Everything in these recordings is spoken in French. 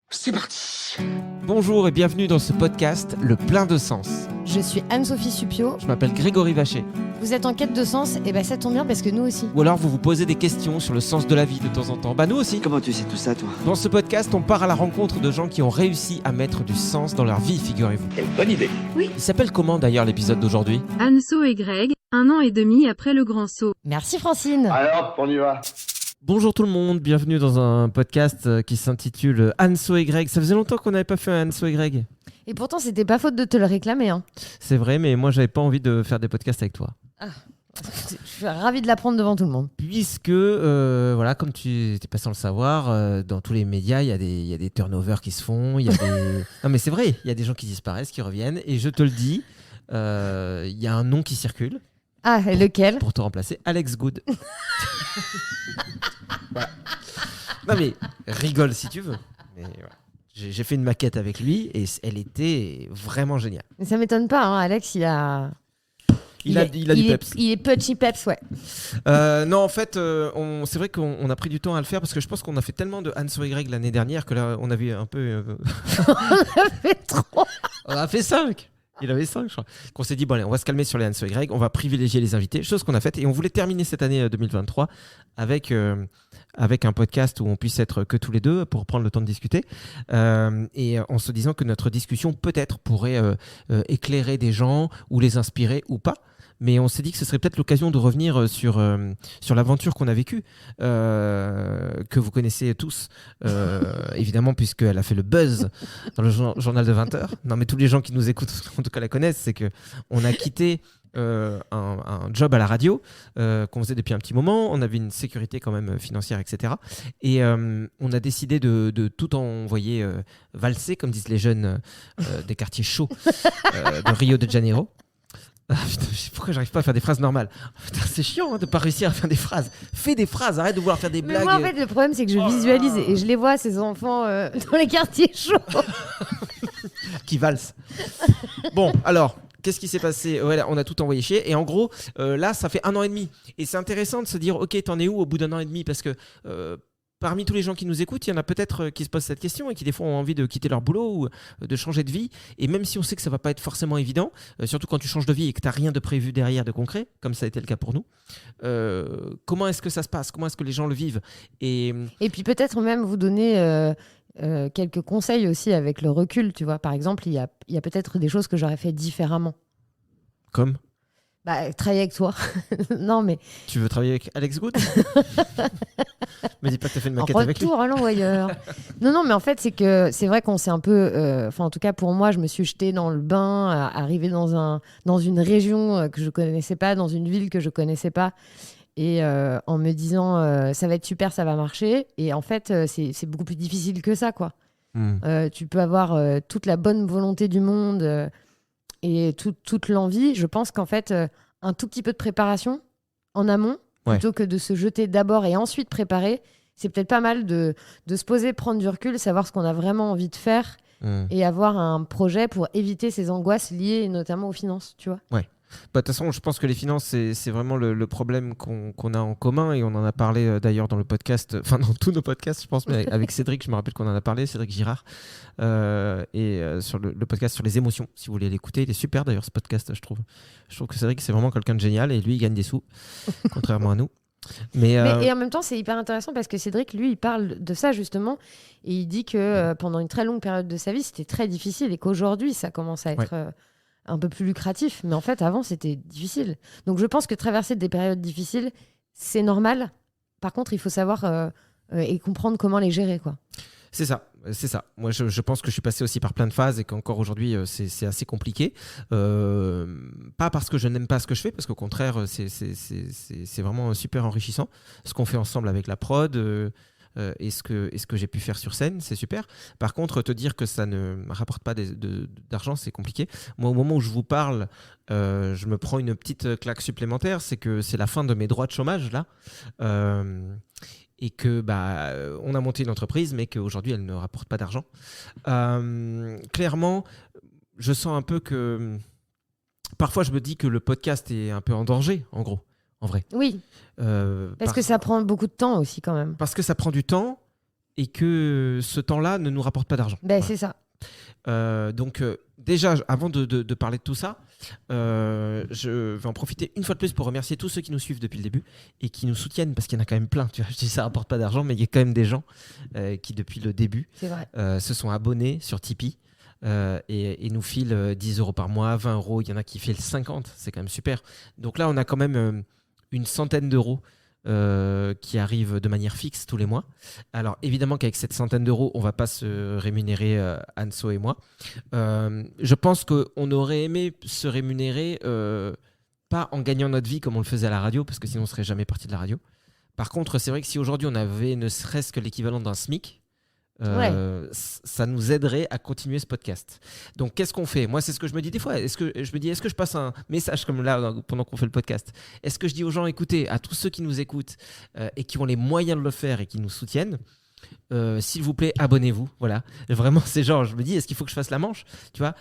C'est parti. Bonjour et bienvenue dans ce podcast Le Plein de Sens. Je suis Anne-Sophie Suppiot. Je m'appelle Grégory Vacher. Vous êtes en quête de sens, et ça tombe bien parce que nous aussi. Ou alors vous vous posez des questions sur le sens de la vie de temps en temps. Nous aussi. Comment tu sais tout ça, toi? Dans ce podcast, on part à la rencontre de gens qui ont réussi à mettre du sens dans leur vie, figurez-vous. Quelle bonne idée. Il s'appelle comment d'ailleurs l'épisode d'aujourd'hui ? Anso et Greg, 1 an et demi après le grand saut. Merci Francine. Alors, on y va. Bonjour tout le monde, bienvenue dans un podcast qui s'intitule Anso et Greg. Ça faisait longtemps qu'on n'avait pas fait un Anso et Greg. Et pourtant, c'était pas faute de te le réclamer. Hein. C'est vrai, mais moi j'avais pas envie de faire des podcasts avec toi. Je suis ravie de l'apprendre devant tout le monde. Puisque, voilà, comme tu étais pas sans le savoir, dans tous les médias, il y a des turnovers qui se font. Non mais c'est vrai, il y a des gens qui disparaissent, qui reviennent. Et je te le dis, il y a un nom qui circule. Ah, et lequel ? Pour te remplacer, Alex Good. Voilà. Non mais rigole si tu veux. Mais voilà. J'ai fait une maquette avec lui et elle était vraiment géniale. Mais ça m'étonne pas, hein. Alex, il a du peps. Il est punchy peps, ouais. Non, en fait, c'est vrai qu'on a pris du temps à le faire parce que je pense qu'on a fait tellement de Anso et Greg l'année dernière que là, on avait un peu... On a fait 3. On a fait 5. Il avait 5, je crois. Qu'on s'est dit, bon, allez, on va se calmer sur les Anso et Greg, on va privilégier les invités, chose qu'on a faite. Et on voulait terminer cette année 2023 avec un podcast où on puisse être que tous les deux pour prendre le temps de discuter. Et en se disant que notre discussion peut-être pourrait éclairer des gens ou les inspirer ou pas. Mais on s'est dit que ce serait peut-être l'occasion de revenir sur l'aventure qu'on a vécue, que vous connaissez tous, évidemment, puisqu'elle a fait le buzz dans le journal de 20h. Non, mais tous les gens qui nous écoutent, en tout cas la connaissent, c'est qu'on a quitté un job à la radio qu'on faisait depuis un petit moment. On avait une sécurité quand même financière, etc. Et on a décidé de tout envoyer valser, comme disent les jeunes des quartiers chauds de Rio de Janeiro. Ah, putain, pourquoi j'arrive pas à faire des phrases normales? Putain, c'est chiant de pas réussir à faire des phrases. Fais des phrases, arrête de vouloir faire des blagues. Mais moi, en fait, le problème, c'est que je visualise et je les vois, ces enfants, dans les quartiers chauds. Qui valsent. Bon, alors, qu'est-ce qui s'est passé? Ouais, on a tout envoyé chier. Et en gros, là, ça fait 1 an et demi. Et c'est intéressant de se dire, ok, t'en es où au bout d'1 an et demi? Parce que parmi tous les gens qui nous écoutent, il y en a peut-être qui se posent cette question et qui des fois ont envie de quitter leur boulot ou de changer de vie. Et même si on sait que ça va pas être forcément évident, surtout quand tu changes de vie et que tu n'as rien de prévu derrière de concret, comme ça a été le cas pour nous, comment est-ce que ça se passe? Comment est-ce que les gens le vivent? Et puis peut-être même vous donner quelques conseils aussi avec le recul. Tu vois, par exemple, il y a peut-être des choses que j'aurais fait différemment. Comme travailler avec toi. Non, mais... Tu veux travailler avec Alex Good? Me dis pas que tu as fait une maquette en avec lui. Retour à l'envoyeur. Non, mais en fait, c'est vrai qu'on s'est un peu... en tout cas, pour moi, je me suis jetée dans le bain, arrivée dans une région que je connaissais pas, dans une ville que je connaissais pas, et en me disant, ça va être super, ça va marcher. Et en fait, c'est beaucoup plus difficile que ça, quoi. Tu peux avoir toute la bonne volonté du monde... et toute l'envie, je pense qu'en fait, un tout petit peu de préparation en amont, plutôt que de se jeter d'abord et ensuite préparer, c'est peut-être pas mal de se poser, prendre du recul, savoir ce qu'on a vraiment envie de faire et avoir un projet pour éviter ces angoisses liées notamment aux finances, tu vois. Ouais. De toute façon, je pense que les finances, c'est vraiment le problème qu'on a en commun et on en a parlé d'ailleurs dans le podcast, enfin dans tous nos podcasts, je pense, mais avec Cédric, je me rappelle qu'on en a parlé, Cédric Girard, sur le podcast sur les émotions, si vous voulez l'écouter. Il est super d'ailleurs ce podcast, je trouve. Je trouve que Cédric, c'est vraiment quelqu'un de génial et lui, il gagne des sous, contrairement à nous. Mais et en même temps, c'est hyper intéressant parce que Cédric, lui, il parle de ça justement et il dit que pendant une très longue période de sa vie, c'était très difficile et qu'aujourd'hui, ça commence à être... un peu plus lucratif, mais en fait avant c'était difficile. Donc je pense que traverser des périodes difficiles c'est normal. Par contre il faut savoir et comprendre comment les gérer, quoi. C'est ça. Moi, je pense que je suis passé aussi par plein de phases et qu'encore aujourd'hui, c'est assez compliqué. Pas parce que je n'aime pas ce que je fais, parce qu'au contraire, c'est vraiment super enrichissant. Ce qu'on fait ensemble avec la prod et ce que j'ai pu faire sur scène, c'est super. Par contre, te dire que ça ne me rapporte pas d'argent, c'est compliqué. Moi, au moment où je vous parle, je me prends une petite claque supplémentaire. C'est que c'est la fin de mes droits de chômage, là. Et que on a monté une entreprise, mais qu'aujourd'hui, elle ne rapporte pas d'argent. Clairement, je sens un peu que... Parfois, je me dis que le podcast est un peu en danger, en gros, en vrai. Oui, parce que ça prend beaucoup de temps aussi, quand même. Parce que ça prend du temps et que ce temps-là ne nous rapporte pas d'argent. Ben, Voilà. c'est ça. Donc déjà, avant de parler de tout ça, je vais en profiter une fois de plus pour remercier tous ceux qui nous suivent depuis le début et qui nous soutiennent, parce qu'il y en a quand même plein. Tu vois, je dis ça rapporte pas d'argent, mais il y a quand même des gens qui depuis le début C'est vrai. se sont abonnés sur Tipeee et nous filent 10 € par mois, 20 €. Il y en a qui filent 50, c'est quand même super. Donc là, on a quand même une centaine d'euros qui arrivent de manière fixe tous les mois. Alors évidemment qu'avec cette centaine d'euros, on ne va pas se rémunérer, Anso et moi. Je pense qu'on aurait aimé se rémunérer pas en gagnant notre vie comme on le faisait à la radio, parce que sinon on ne serait jamais parti de la radio. Par contre, c'est vrai que si aujourd'hui on avait ne serait-ce que l'équivalent d'un SMIC, ça nous aiderait à continuer ce podcast. Donc qu'est-ce qu'on fait ? Moi, c'est ce que je me dis des fois. Est-ce que je passe un message comme là pendant qu'on fait le podcast ? Est-ce que je dis aux gens, écoutez, à tous ceux qui nous écoutent et qui ont les moyens de le faire et qui nous soutiennent, s'il vous plaît, abonnez-vous. Voilà. Vraiment, c'est genre, je me dis, est-ce qu'il faut que je fasse la manche ? Tu vois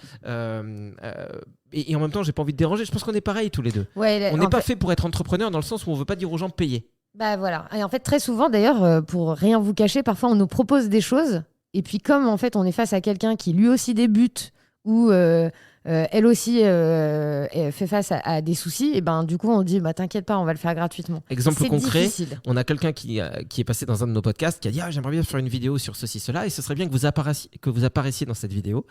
et en même temps, j'ai pas envie de déranger. Je pense qu'on est pareil tous les deux. Ouais, On n'est pas fait pour être entrepreneur dans le sens où on veut pas dire aux gens payez. Bah voilà. Et en fait, très souvent, d'ailleurs, pour rien vous cacher, parfois on nous propose des choses. Et puis, comme en fait, on est face à quelqu'un qui lui aussi débute ou elle aussi fait face à des soucis, et ben du coup, on dit, bah t'inquiète pas, on va le faire gratuitement. Exemple C'est concret, difficile. on a quelqu'un qui est passé dans un de nos podcasts qui a dit j'aimerais bien faire une vidéo sur ceci, cela, et ce serait bien que vous apparaissiez dans cette vidéo.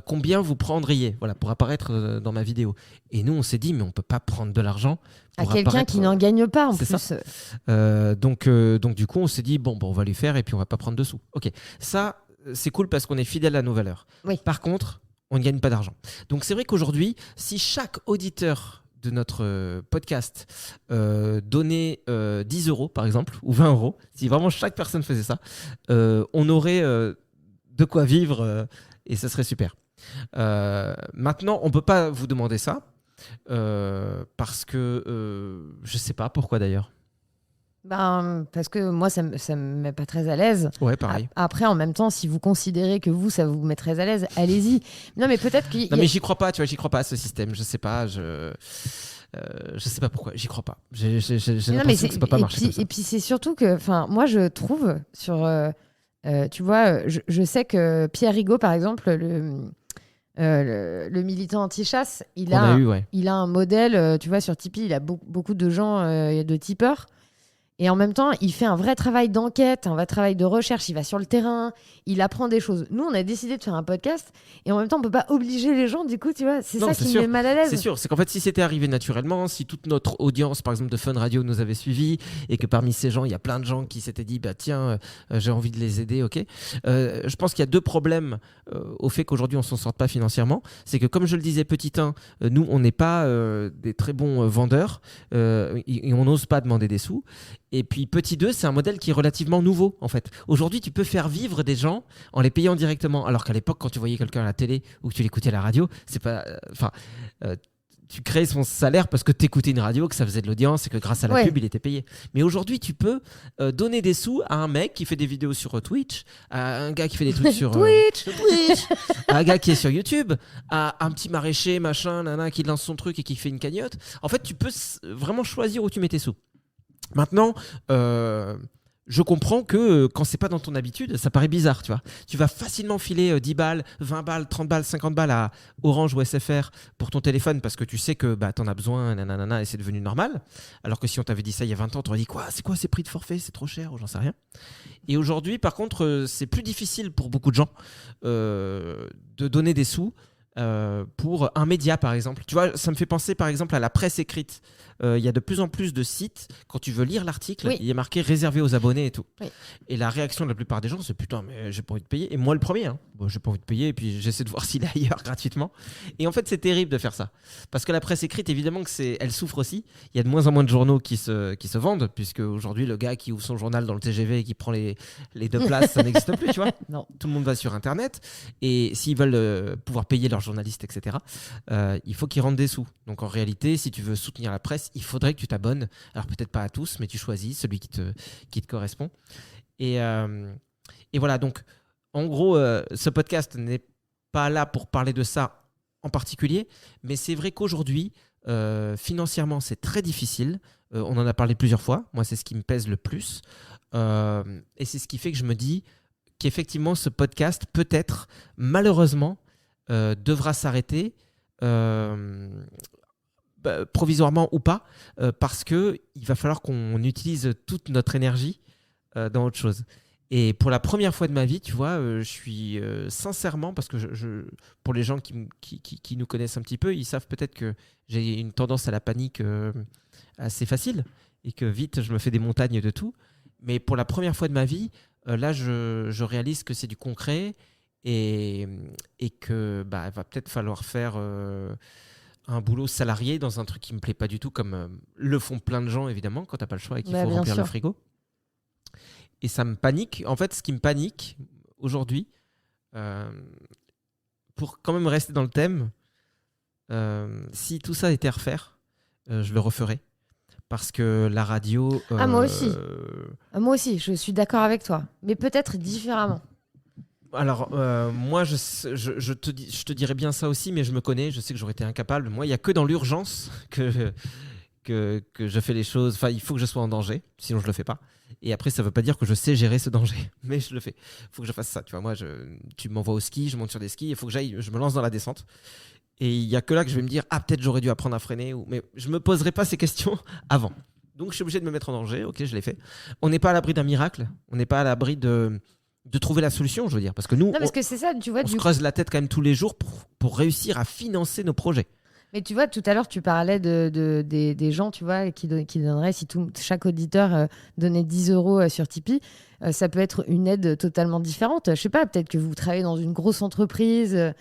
Combien vous prendriez pour apparaître dans ma vidéo ? Et nous, on s'est dit, mais on peut pas prendre de l'argent À pour quelqu'un apparaître, qui n'en gagne pas en c'est plus. ça. Donc du coup, on s'est dit, bon, on va lui faire et puis on va pas prendre de sous. Ok, ça, c'est cool parce qu'on est fidèle à nos valeurs. Oui. Par contre, on ne gagne pas d'argent. Donc c'est vrai qu'aujourd'hui, si chaque auditeur de notre podcast donnait 10 € par exemple, ou 20 €, si vraiment chaque personne faisait ça, on aurait de quoi vivre et ça serait super. Maintenant, on ne peut pas vous demander ça parce que je ne sais pas pourquoi d'ailleurs. Ben, parce que moi, ça me met pas très à l'aise. Ouais, pareil. Après, en même temps, si vous considérez que vous, ça vous met très à l'aise, allez-y. Non, mais peut-être qu'il y Non, a- mais j'y crois pas, tu vois, j'y crois pas à ce système. Je sais pas, je sais pas pourquoi, j'y crois pas. J'ai Non, mais l'impression que ça peut pas marcher comme ça. et puis c'est surtout que, enfin, moi, je trouve tu vois, je sais que Pierre Rigaud, par exemple, le militant anti-chasse, On a eu, ouais. il a un modèle, tu vois, sur Tipeee, il a beaucoup de gens, de tipeurs. Et en même temps, il fait un vrai travail d'enquête, un vrai travail de recherche. Il va sur le terrain, il apprend des choses. Nous, on a décidé de faire un podcast et en même temps, on peut pas obliger les gens. Du coup, tu vois, c'est Non, ça c'est qui sûr. me met mal à l'aise. C'est sûr, c'est qu'en fait, si c'était arrivé naturellement, si toute notre audience, par exemple, de Fun Radio nous avait suivis et que parmi ces gens, il y a plein de gens qui s'étaient dit, bah tiens, j'ai envie de les aider, ok. Je pense qu'il y a deux problèmes au fait qu'aujourd'hui, on s'en sorte pas financièrement. C'est que, comme je le disais, petit 1, nous, on n'est pas des très bons vendeurs et on n'ose pas demander des sous. Et puis petit 2, c'est un modèle qui est relativement nouveau en fait. Aujourd'hui, tu peux faire vivre des gens en les payant directement, alors qu'à l'époque, quand tu voyais quelqu'un à la télé ou que tu l'écoutais à la radio, c'est pas, tu créais son salaire parce que tu écoutais une radio, que ça faisait de l'audience et que grâce à la pub, il était payé. Mais aujourd'hui, tu peux donner des sous à un mec qui fait des vidéos sur Twitch, à un gars qui fait des trucs sur Twitch. à un gars qui est sur YouTube, à un petit maraîcher, machin, nana, qui lance son truc et qui fait une cagnotte. En fait, tu peux vraiment choisir où tu mets tes sous. Maintenant, je comprends que quand c'est pas dans ton habitude, ça paraît bizarre, tu vois. Tu vas facilement filer 10 balles, 20 balles, 30 balles, 50 balles à Orange ou SFR pour ton téléphone parce que tu sais que t'en as besoin, nanana, et c'est devenu normal. Alors que si on t'avait dit ça il y a 20 ans, t'aurais dit quoi ? C'est quoi ces prix de forfait ? C'est trop cher ou j'en sais rien. Et aujourd'hui, par contre, c'est plus difficile pour beaucoup de gens de donner des sous pour un média, par exemple. Tu vois, ça me fait penser, par exemple, à la presse écrite. Il y a de plus en plus de sites, quand tu veux lire l'article, Oui. il est marqué réservé aux abonnés et tout. Oui. Et la réaction de la plupart des gens, c'est putain, mais j'ai pas envie de payer. Et moi, le premier, bon, j'ai pas envie de payer, et puis j'essaie de voir s'il est ailleurs gratuitement. Et en fait, c'est terrible de faire ça. Parce que la presse écrite, évidemment, elle souffre aussi. Il y a de moins en moins de journaux qui se vendent, puisque aujourd'hui, le gars qui ouvre son journal dans le TGV et qui prend les 2 places, ça n'existe plus, tu vois. Non. Tout le monde va sur Internet. Et s'ils veulent pouvoir payer leurs journalistes, etc., il faut qu'ils rendent des sous. Donc en réalité, si tu veux soutenir la presse, il faudrait que tu t'abonnes. Alors peut-être pas à tous, mais tu choisis celui qui te correspond. Et voilà, donc en gros, ce podcast n'est pas là pour parler de ça en particulier, mais c'est vrai qu'aujourd'hui, Financièrement, c'est très difficile. On en a parlé plusieurs fois. Moi, c'est ce qui me pèse le plus. Et c'est ce qui fait que je me dis qu'effectivement, ce podcast, peut-être, malheureusement, devra s'arrêter, provisoirement ou pas, parce qu'il va falloir qu'on utilise toute notre énergie dans autre chose. Et pour la première fois de ma vie, tu vois, je suis sincèrement, parce que pour les gens qui nous connaissent un petit peu, ils savent peut-être que j'ai une tendance à la panique assez facile et que vite, je me fais des montagnes de tout. Mais pour la première fois de ma vie, là, je réalise que c'est du concret et que il va peut-être falloir faire un boulot salarié dans un truc qui me plaît pas du tout, comme le font plein de gens, évidemment, quand t'as pas le choix et qu'il faut remplir le frigo. Et ça me panique. En fait, ce qui me panique aujourd'hui, pour quand même rester dans le thème, si tout ça était à refaire, je le referais. Parce que la radio... moi aussi. Moi aussi, je suis d'accord avec toi. Mais peut-être différemment. Alors, moi, je te dirais bien ça aussi, mais je me connais, je sais que j'aurais été incapable. Moi, il n'y a que dans l'urgence que je fais les choses. Enfin, il faut que je sois en danger, sinon je ne le fais pas. Et après, ça ne veut pas dire que je sais gérer ce danger, mais je le fais. Il faut que je fasse ça. Tu vois, moi, tu m'envoies au ski, je monte sur des skis, il faut que je me lance dans la descente. Et il n'y a que là que je vais me dire, peut-être j'aurais dû apprendre à freiner. Mais je ne me poserai pas ces questions avant. Donc, je suis obligé de me mettre en danger. Ok, je l'ai fait. On n'est pas à l'abri d'un miracle. On n'est pas à l'abri de trouver la solution, je veux dire. Parce que nous, parce que c'est ça, tu vois, on se creuse la tête quand même tous les jours pour réussir à financer nos projets. Mais tu vois, tout à l'heure, tu parlais des gens, tu vois, qui donneraient, si chaque auditeur donnait 10 € sur Tipeee, ça peut être une aide totalement différente. Je sais pas, peut-être que vous travaillez dans une grosse entreprise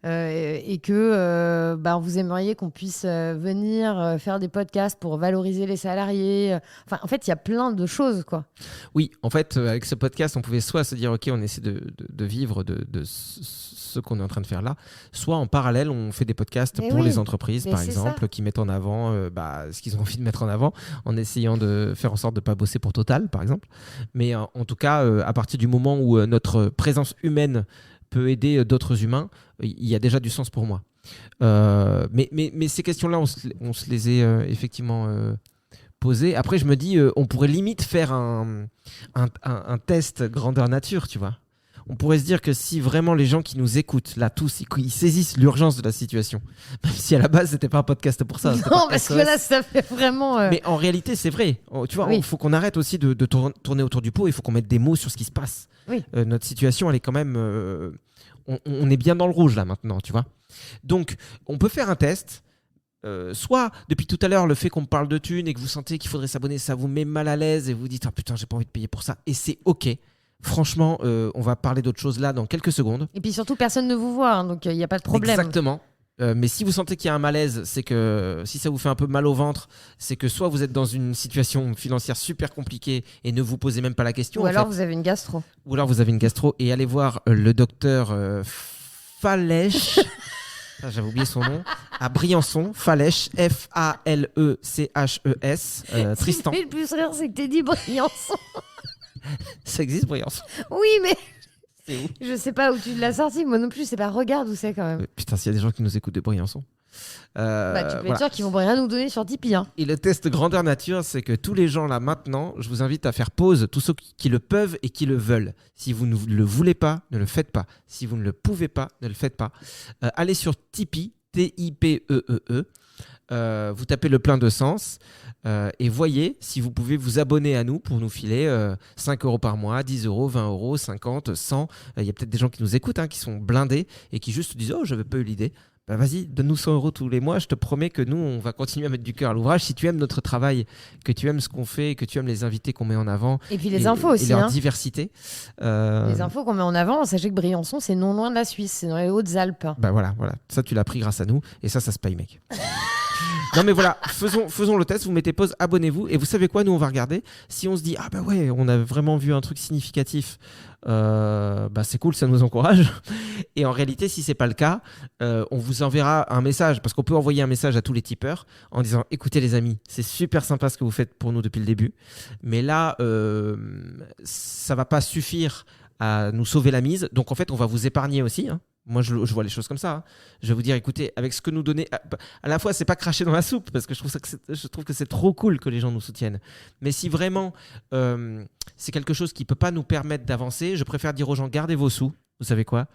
et que vous aimeriez qu'on puisse venir faire des podcasts pour valoriser les salariés. Enfin, en fait, il y a plein de choses, quoi. Oui, en fait, avec ce podcast, on pouvait soit se dire, OK, on essaie de vivre de ce qu'on est en train de faire là, soit en parallèle, on fait des podcasts pour les entreprises, par exemple, qui mettent en avant ce qu'ils ont envie de mettre en avant, en essayant de faire en sorte de ne pas bosser pour Total, par exemple. Mais en tout cas, à partir du moment où notre présence humaine peut aider d'autres humains, il y a déjà du sens pour moi. Mais ces questions-là, on se les est effectivement posées. Après, je me dis, on pourrait limite faire un test grandeur nature, tu vois. On pourrait se dire que si vraiment les gens qui nous écoutent, là, tous, ils saisissent l'urgence de la situation, même si à la base, c'était pas un podcast pour ça. Non, parce que là, ça fait vraiment... Mais en réalité, c'est vrai. Tu vois, il faut qu'on arrête aussi de tourner autour du pot. Il faut qu'on mette des mots sur ce qui se passe. Oui. Notre situation, elle est quand même... on est bien dans le rouge, là, maintenant, tu vois. Donc, on peut faire un test. Soit, depuis tout à l'heure, le fait qu'on me parle de thunes et que vous sentez qu'il faudrait s'abonner, ça vous met mal à l'aise et vous dites « Ah putain, j'ai pas envie de payer pour ça. » Et c'est OK. Franchement, on va parler d'autre chose là dans quelques secondes. Et puis surtout, personne ne vous voit, hein, donc il n'y a pas de problème. Exactement. Mais si vous sentez qu'il y a un malaise, c'est que si ça vous fait un peu mal au ventre, c'est que soit vous êtes dans une situation financière super compliquée et ne vous posez même pas la question. Ou alors vous avez une gastro. Ou alors vous avez une gastro et allez voir le docteur Falèche. J'avais oublié son nom. À Briançon, Falèche, F-A-L-E-C-H-E-S. Tristan. Ce qui me fait le plus rire, c'est que t'es dit Briançon. Ça existe, Briançon. Oui, mais c'est où? Je sais pas où tu l'as sorti. Moi non plus, c'est pas. Regarde où c'est quand même. Putain, s'il y a des gens qui nous écoutent de Briançon. Tu peux être sûr qu'ils vont rien nous donner sur Tipeee. Hein. Et le test grandeur nature, c'est que tous les gens là maintenant, je vous invite à faire pause, tous ceux qui le peuvent et qui le veulent. Si vous ne le voulez pas, ne le faites pas. Si vous ne le pouvez pas, ne le faites pas. Allez sur Tipeee, T-I-P-E-E-E. Vous tapez le plein de sens et voyez si vous pouvez vous abonner à nous pour nous filer 5 € par mois, 10 €, 20 €, 50, 100. Il y a peut-être des gens qui nous écoutent, qui sont blindés et qui juste disent « Oh, je n'avais pas eu l'idée ». Vas-y, donne-nous 100 € tous les mois. Je te promets que nous, on va continuer à mettre du cœur à l'ouvrage. Si tu aimes notre travail, que tu aimes ce qu'on fait, que tu aimes les invités qu'on met en avant. Et puis les infos aussi. Et leur diversité. Les infos qu'on met en avant, sachez que Briançon, c'est non loin de la Suisse. C'est dans les Hautes-Alpes. Voilà. Ça, tu l'as pris grâce à nous. Et ça se paye, mec. Non mais voilà, faisons le test, vous mettez pause, abonnez-vous et vous savez quoi, nous on va regarder, si on se dit ah bah ouais, on a vraiment vu un truc significatif, c'est cool, ça nous encourage. Et en réalité, si c'est pas le cas, on vous enverra un message, parce qu'on peut envoyer un message à tous les tipeurs en disant écoutez les amis, c'est super sympa ce que vous faites pour nous depuis le début, mais là ça va pas suffire à nous sauver la mise, donc en fait on va vous épargner aussi, Moi, je vois les choses comme ça. Hein. Je vais vous dire, écoutez, avec ce que nous donnez, à la fois, c'est pas cracher dans la soupe, parce que je trouve que c'est trop cool que les gens nous soutiennent. Mais si vraiment c'est quelque chose qui peut pas nous permettre d'avancer, je préfère dire aux gens, gardez vos sous, vous savez quoi,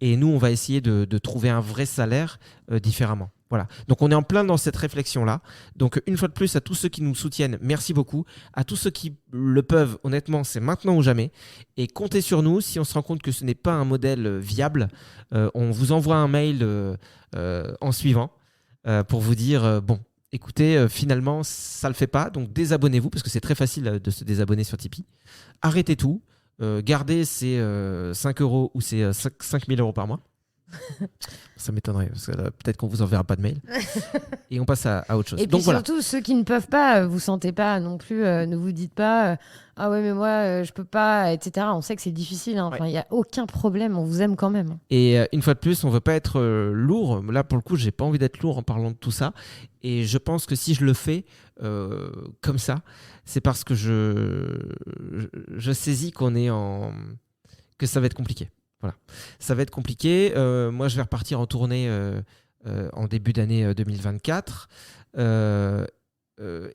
et nous, on va essayer de trouver un vrai salaire différemment. Voilà. Donc, on est en plein dans cette réflexion-là. Donc, une fois de plus, à tous ceux qui nous soutiennent, merci beaucoup. À tous ceux qui le peuvent, honnêtement, c'est maintenant ou jamais. Et comptez sur nous. Si on se rend compte que ce n'est pas un modèle viable, on vous envoie un mail en suivant pour vous dire bon, écoutez, finalement, ça ne le fait pas. Donc, désabonnez-vous parce que c'est très facile de se désabonner sur Tipeee. Arrêtez tout. Gardez ces 5 € ou ces 5 000 € par mois. Ça m'étonnerait parce que peut-être qu'on vous enverra pas de mail et on passe à autre chose. Et puis donc surtout voilà. ceux qui ne peuvent pas, vous sentez pas non plus, ne vous dites pas ah ouais mais moi je peux pas, etc. On sait que c'est difficile, hein. Enfin il y a aucun problème, on vous aime quand même. Et une fois de plus, on veut pas être lourd. Là pour le coup, j'ai pas envie d'être lourd en parlant de tout ça. Et je pense que si je le fais comme ça, c'est parce que je saisis que ça va être compliqué. Voilà, ça va être compliqué. Moi, je vais repartir en tournée en début d'année 2024.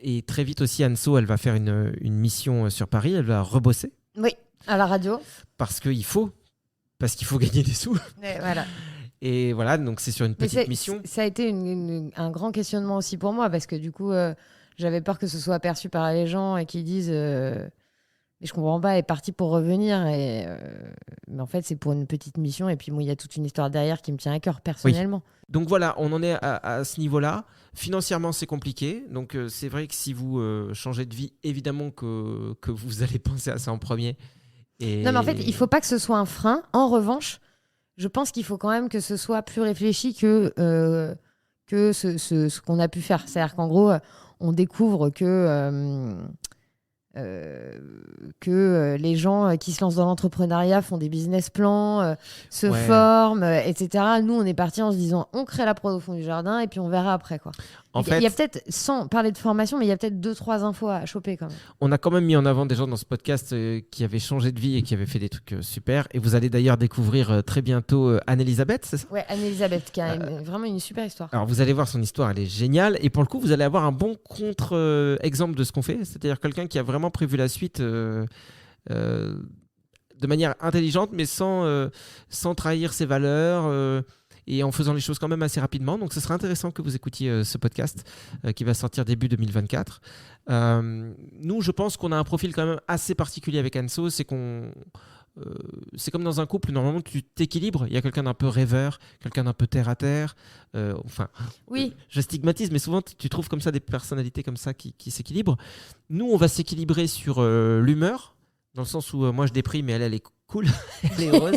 Et très vite aussi, Anso, elle va faire une mission sur Paris. Elle va rebosser. Oui, à la radio. Parce qu'il faut gagner des sous. Et voilà. Et voilà, donc c'est sur une petite mission. Ça a été un grand questionnement aussi pour moi parce que du coup, j'avais peur que ce soit perçu par les gens et qu'ils disent... Et je comprends pas, elle est partie pour revenir. Mais en fait, c'est pour une petite mission. Et puis, il y a toute une histoire derrière qui me tient à cœur personnellement. Oui. Donc voilà, on en est à ce niveau-là. Financièrement, c'est compliqué. Donc, c'est vrai que si vous changez de vie, évidemment que vous allez penser à ça en premier. Non, mais en fait, il faut pas que ce soit un frein. En revanche, je pense qu'il faut quand même que ce soit plus réfléchi que ce qu'on a pu faire. C'est-à-dire qu'en gros, on découvre que les gens qui se lancent dans l'entrepreneuriat font des business plans, se forment, etc. Nous, on est partis en se disant on crée la prod au fond du jardin et puis on verra après, quoi. Il y a peut-être, sans parler de formation, mais il y a peut-être 2-3 infos à choper quand même. On a quand même mis en avant des gens dans ce podcast qui avaient changé de vie et qui avaient fait des trucs super. Et vous allez d'ailleurs découvrir très bientôt Anne-Elisabeth, c'est ça ? Ouais, Anne-Elisabeth, qui a vraiment une super histoire. Alors vous allez voir son histoire, elle est géniale. Et pour le coup, vous allez avoir un bon contre-exemple de ce qu'on fait. C'est-à-dire quelqu'un qui a vraiment prévu la suite de manière intelligente, mais sans trahir ses valeurs. Et en faisant les choses quand même assez rapidement. Donc, ce sera intéressant que vous écoutiez ce podcast qui va sortir début 2024. Nous, je pense qu'on a un profil quand même assez particulier avec Anso. C'est comme dans un couple, normalement, tu t'équilibres. Il y a quelqu'un d'un peu rêveur, quelqu'un d'un peu terre-à-terre. Oui. Je stigmatise, mais souvent, tu trouves comme ça des personnalités comme ça qui s'équilibrent. Nous, on va s'équilibrer sur l'humeur, dans le sens où moi, je déprime, mais elle est cool, elle est heureuse.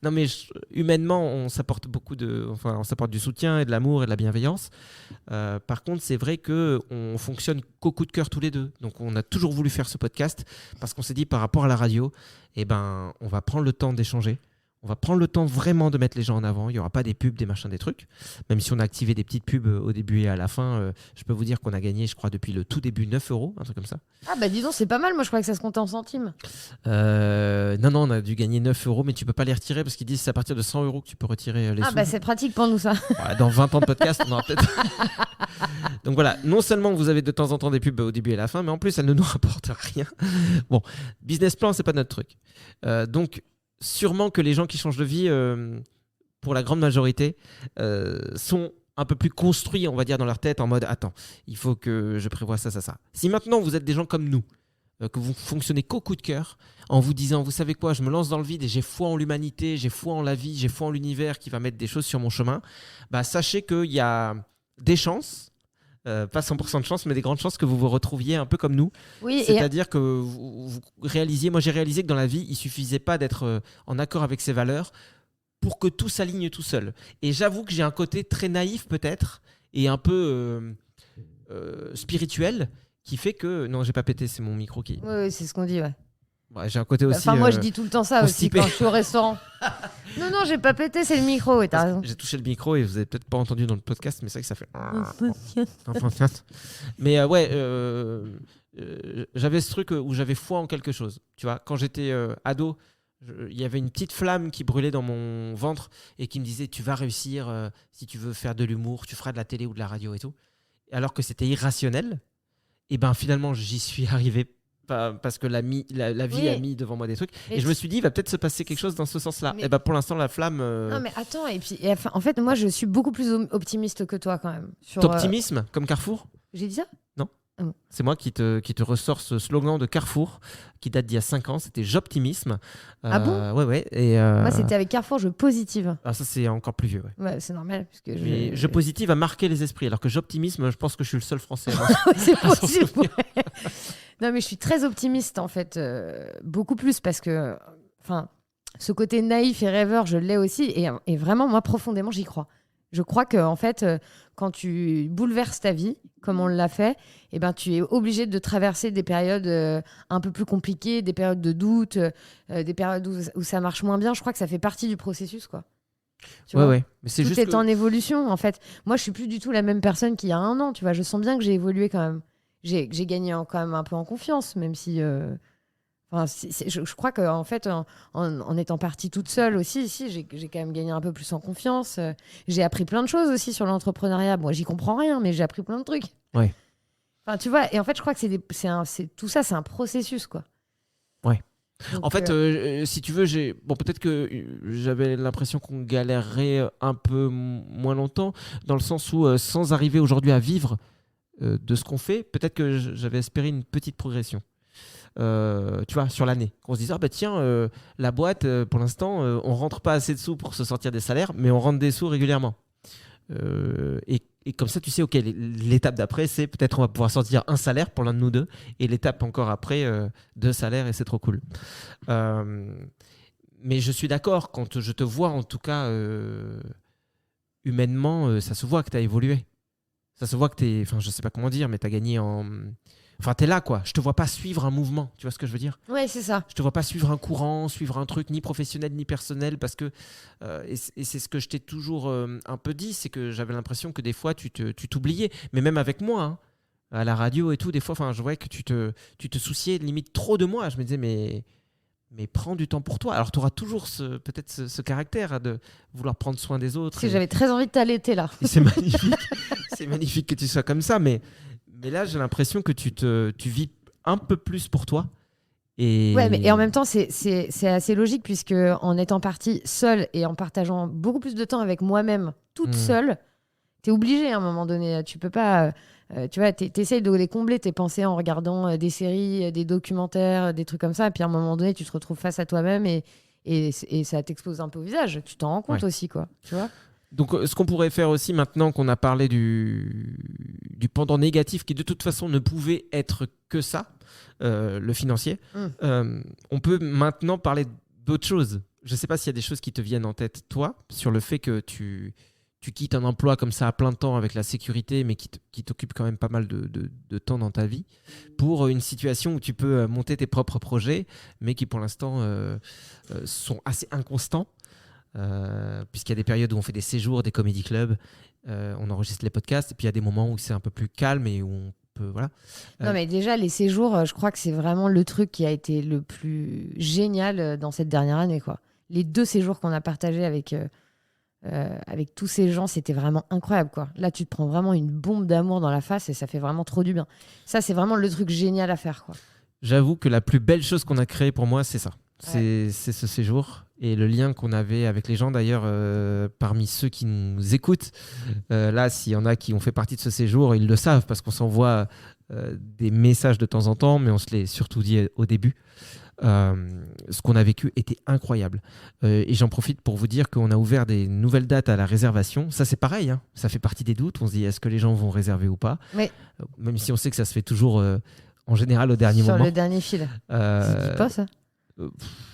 Non, mais humainement, on s'apporte on s'apporte du soutien et de l'amour et de la bienveillance. Par contre, c'est vrai qu'on fonctionne qu'au coup de cœur tous les deux. Donc, on a toujours voulu faire ce podcast parce qu'on s'est dit, par rapport à la radio, on va prendre le temps d'échanger. On va prendre le temps vraiment de mettre les gens en avant. Il n'y aura pas des pubs, des machins, des trucs. Même si on a activé des petites pubs au début et à la fin, je peux vous dire qu'on a gagné, je crois, depuis le tout début, 9 €, un truc comme ça. Ah bah dis donc, c'est pas mal. Moi, je crois que ça se comptait en centimes. Non, on a dû gagner 9 €, mais tu peux pas les retirer parce qu'ils disent que c'est à partir de 100 € que tu peux retirer les sous. Ah bah c'est pratique pour nous, ça. Dans 20 ans de podcast, on aura peut-être... Donc voilà, non seulement vous avez de temps en temps des pubs au début et à la fin, mais en plus, elles ne nous rapportent rien. Bon, business plan, c'est pas notre truc. Donc, sûrement que les gens qui changent de vie, pour la grande majorité, sont un peu plus construits, on va dire, dans leur tête, en mode « Attends, il faut que je prévoie ça, ça, ça ». Si maintenant, vous êtes des gens comme nous, que vous fonctionnez qu'au coup de cœur, en vous disant « Vous savez quoi, je me lance dans le vide et j'ai foi en l'humanité, j'ai foi en la vie, j'ai foi en l'univers qui va mettre des choses sur mon chemin », bah, sachez qu'il y a des chances, pas 100% de chance, mais des grandes chances que vous vous retrouviez un peu comme nous. Oui, c'est-à-dire que vous réalisiez, moi j'ai réalisé que dans la vie, il suffisait pas d'être en accord avec ses valeurs pour que tout s'aligne tout seul. Et j'avoue que j'ai un côté très naïf peut-être et un peu spirituel qui fait que... Non, j'ai pas pété, c'est mon micro qui... Oui, c'est ce qu'on dit, ouais. Ouais, j'ai un côté aussi... Enfin, moi, je dis tout le temps ça aussi constipé. quand je suis au restaurant. Non, j'ai pas pété, c'est le micro, oui, t'as raison. J'ai touché le micro et vous avez peut-être pas entendu dans le podcast, mais c'est vrai que ça fait... Mais j'avais ce truc où j'avais foi en quelque chose. Tu vois, quand j'étais ado, il y avait une petite flamme qui brûlait dans mon ventre et qui me disait tu vas réussir si tu veux faire de l'humour, tu feras de la télé ou de la radio et tout. Alors que c'était irrationnel. Et ben finalement, j'y suis arrivé parce que la vie a mis devant moi des trucs. Et je me suis dit, il va peut-être se passer quelque chose dans ce sens-là. Et ben pour l'instant, la flamme... Non mais attends, en fait, moi je suis beaucoup plus optimiste que toi quand même. Ton optimisme, comme Carrefour ? J'ai dit ça ? Non. Ah bon. C'est moi qui te ressort ce slogan de Carrefour qui date d'il y a 5 ans. C'était J'optimisme. Ah bon ? Ouais. Et moi, c'était avec Carrefour, je positive. Ah, ça, c'est encore plus vieux. Ouais, c'est normal. Parce que je positive a marqué les esprits. Alors que J'optimisme, je pense que je suis le seul Français. C'est possible. Ouais. Non, mais je suis très optimiste, en fait. Beaucoup plus parce que ce côté naïf et rêveur, je l'ai aussi. Et vraiment, moi, profondément, j'y crois. Je crois que en fait, quand tu bouleverses ta vie, comme on l'a fait, eh ben, tu es obligé de traverser des périodes un peu plus compliquées, des périodes de doute, des périodes où ça marche moins bien. Je crois que ça fait partie du processus, quoi. Tu vois, ouais. Mais c'est tout juste est en évolution, en fait. Moi, je suis plus du tout la même personne qu'il y a 1 an. Tu vois, je sens bien que j'ai évolué quand même. J'ai gagné quand même un peu en confiance, même si... je crois qu'en fait, en étant partie toute seule aussi, j'ai quand même gagné un peu plus en confiance. J'ai appris plein de choses aussi sur l'entrepreneuriat. Moi, j'y comprends rien, mais j'ai appris plein de trucs. Ouais. Enfin, tu vois, et en fait, je crois que tout ça, c'est un processus, quoi. Ouais. Donc, en fait, si tu veux, peut-être que j'avais l'impression qu'on galérerait un peu moins longtemps, dans le sens où, sans arriver aujourd'hui à vivre de ce qu'on fait, peut-être que j'avais espéré une petite progression. Tu vois, sur l'année. Qu'on se dise, la boîte, pour l'instant, on rentre pas assez de sous pour se sortir des salaires, mais on rentre des sous régulièrement. Et comme ça, tu sais, ok, l'étape d'après, c'est peut-être on va pouvoir sortir un salaire pour l'un de nous deux, et l'étape encore après, 2 salaires, et c'est trop cool. Mais je suis d'accord, quand je te vois, en tout cas, humainement, ça se voit que tu as évolué. Ça se voit que je sais pas comment dire, mais tu as gagné en... Enfin, t'es là, quoi. Je te vois pas suivre un mouvement. Tu vois ce que je veux dire ? Ouais, c'est ça. Je te vois pas suivre un courant, suivre un truc ni professionnel ni personnel, parce que et c'est ce que je t'ai toujours un peu dit, c'est que j'avais l'impression que des fois tu t'oubliais, mais même avec moi, hein, à la radio et tout, des fois, je voyais que tu te souciais limite trop de moi. Je me disais mais prends du temps pour toi. Alors tu auras toujours peut-être ce caractère de vouloir prendre soin des autres. Parce que j'avais très envie de t'allaiter là. Et c'est magnifique. C'est magnifique que tu sois comme ça, mais là, j'ai l'impression que tu vis un peu plus pour toi. Et en même temps, c'est assez logique, puisque en étant partie seule et en partageant beaucoup plus de temps avec moi-même, toute seule, t'es obligé à un moment donné. Tu peux pas... tu vois, t'essayes de les combler tes pensées en regardant des séries, des documentaires, des trucs comme ça. Et puis à un moment donné, tu te retrouves face à toi-même et ça t'expose un peu au visage. Tu t'en rends compte aussi, quoi. Tu vois ? Donc, ce qu'on pourrait faire aussi, maintenant qu'on a parlé du pendant négatif, qui de toute façon ne pouvait être que ça, le financier, on peut maintenant parler d'autres choses. Je ne sais pas s'il y a des choses qui te viennent en tête, toi, sur le fait que tu quittes un emploi comme ça à plein temps avec la sécurité, mais qui t'occupe quand même pas mal de temps dans ta vie, pour une situation où tu peux monter tes propres projets, mais qui pour l'instant sont assez inconstants. Puisqu'il y a des périodes où on fait des séjours, des comédie clubs, on enregistre les podcasts, et puis il y a des moments où c'est un peu plus calme et où on peut... Voilà. Non, mais déjà, les séjours, je crois que c'est vraiment le truc qui a été le plus génial dans cette dernière année, quoi. Les 2 séjours qu'on a partagés avec tous ces gens, c'était vraiment incroyable, quoi. Là, tu te prends vraiment une bombe d'amour dans la face et ça fait vraiment trop du bien. Ça, c'est vraiment le truc génial à faire, quoi. J'avoue que la plus belle chose qu'on a créée pour moi, c'est ça. C'est ce séjour et le lien qu'on avait avec les gens. D'ailleurs, parmi ceux qui nous écoutent, là, s'il y en a qui ont fait partie de ce séjour, ils le savent parce qu'on s'envoie des messages de temps en temps, mais on se l'est surtout dit au début. Ce qu'on a vécu était incroyable. Et j'en profite pour vous dire qu'on a ouvert des nouvelles dates à la réservation. Ça, c'est pareil, hein. Ça fait partie des doutes. On se dit, est-ce que les gens vont réserver ou pas ? Oui. Même si on sait que ça se fait toujours, en général, au dernier moment. Sur le dernier fil. Ça dit pas, ça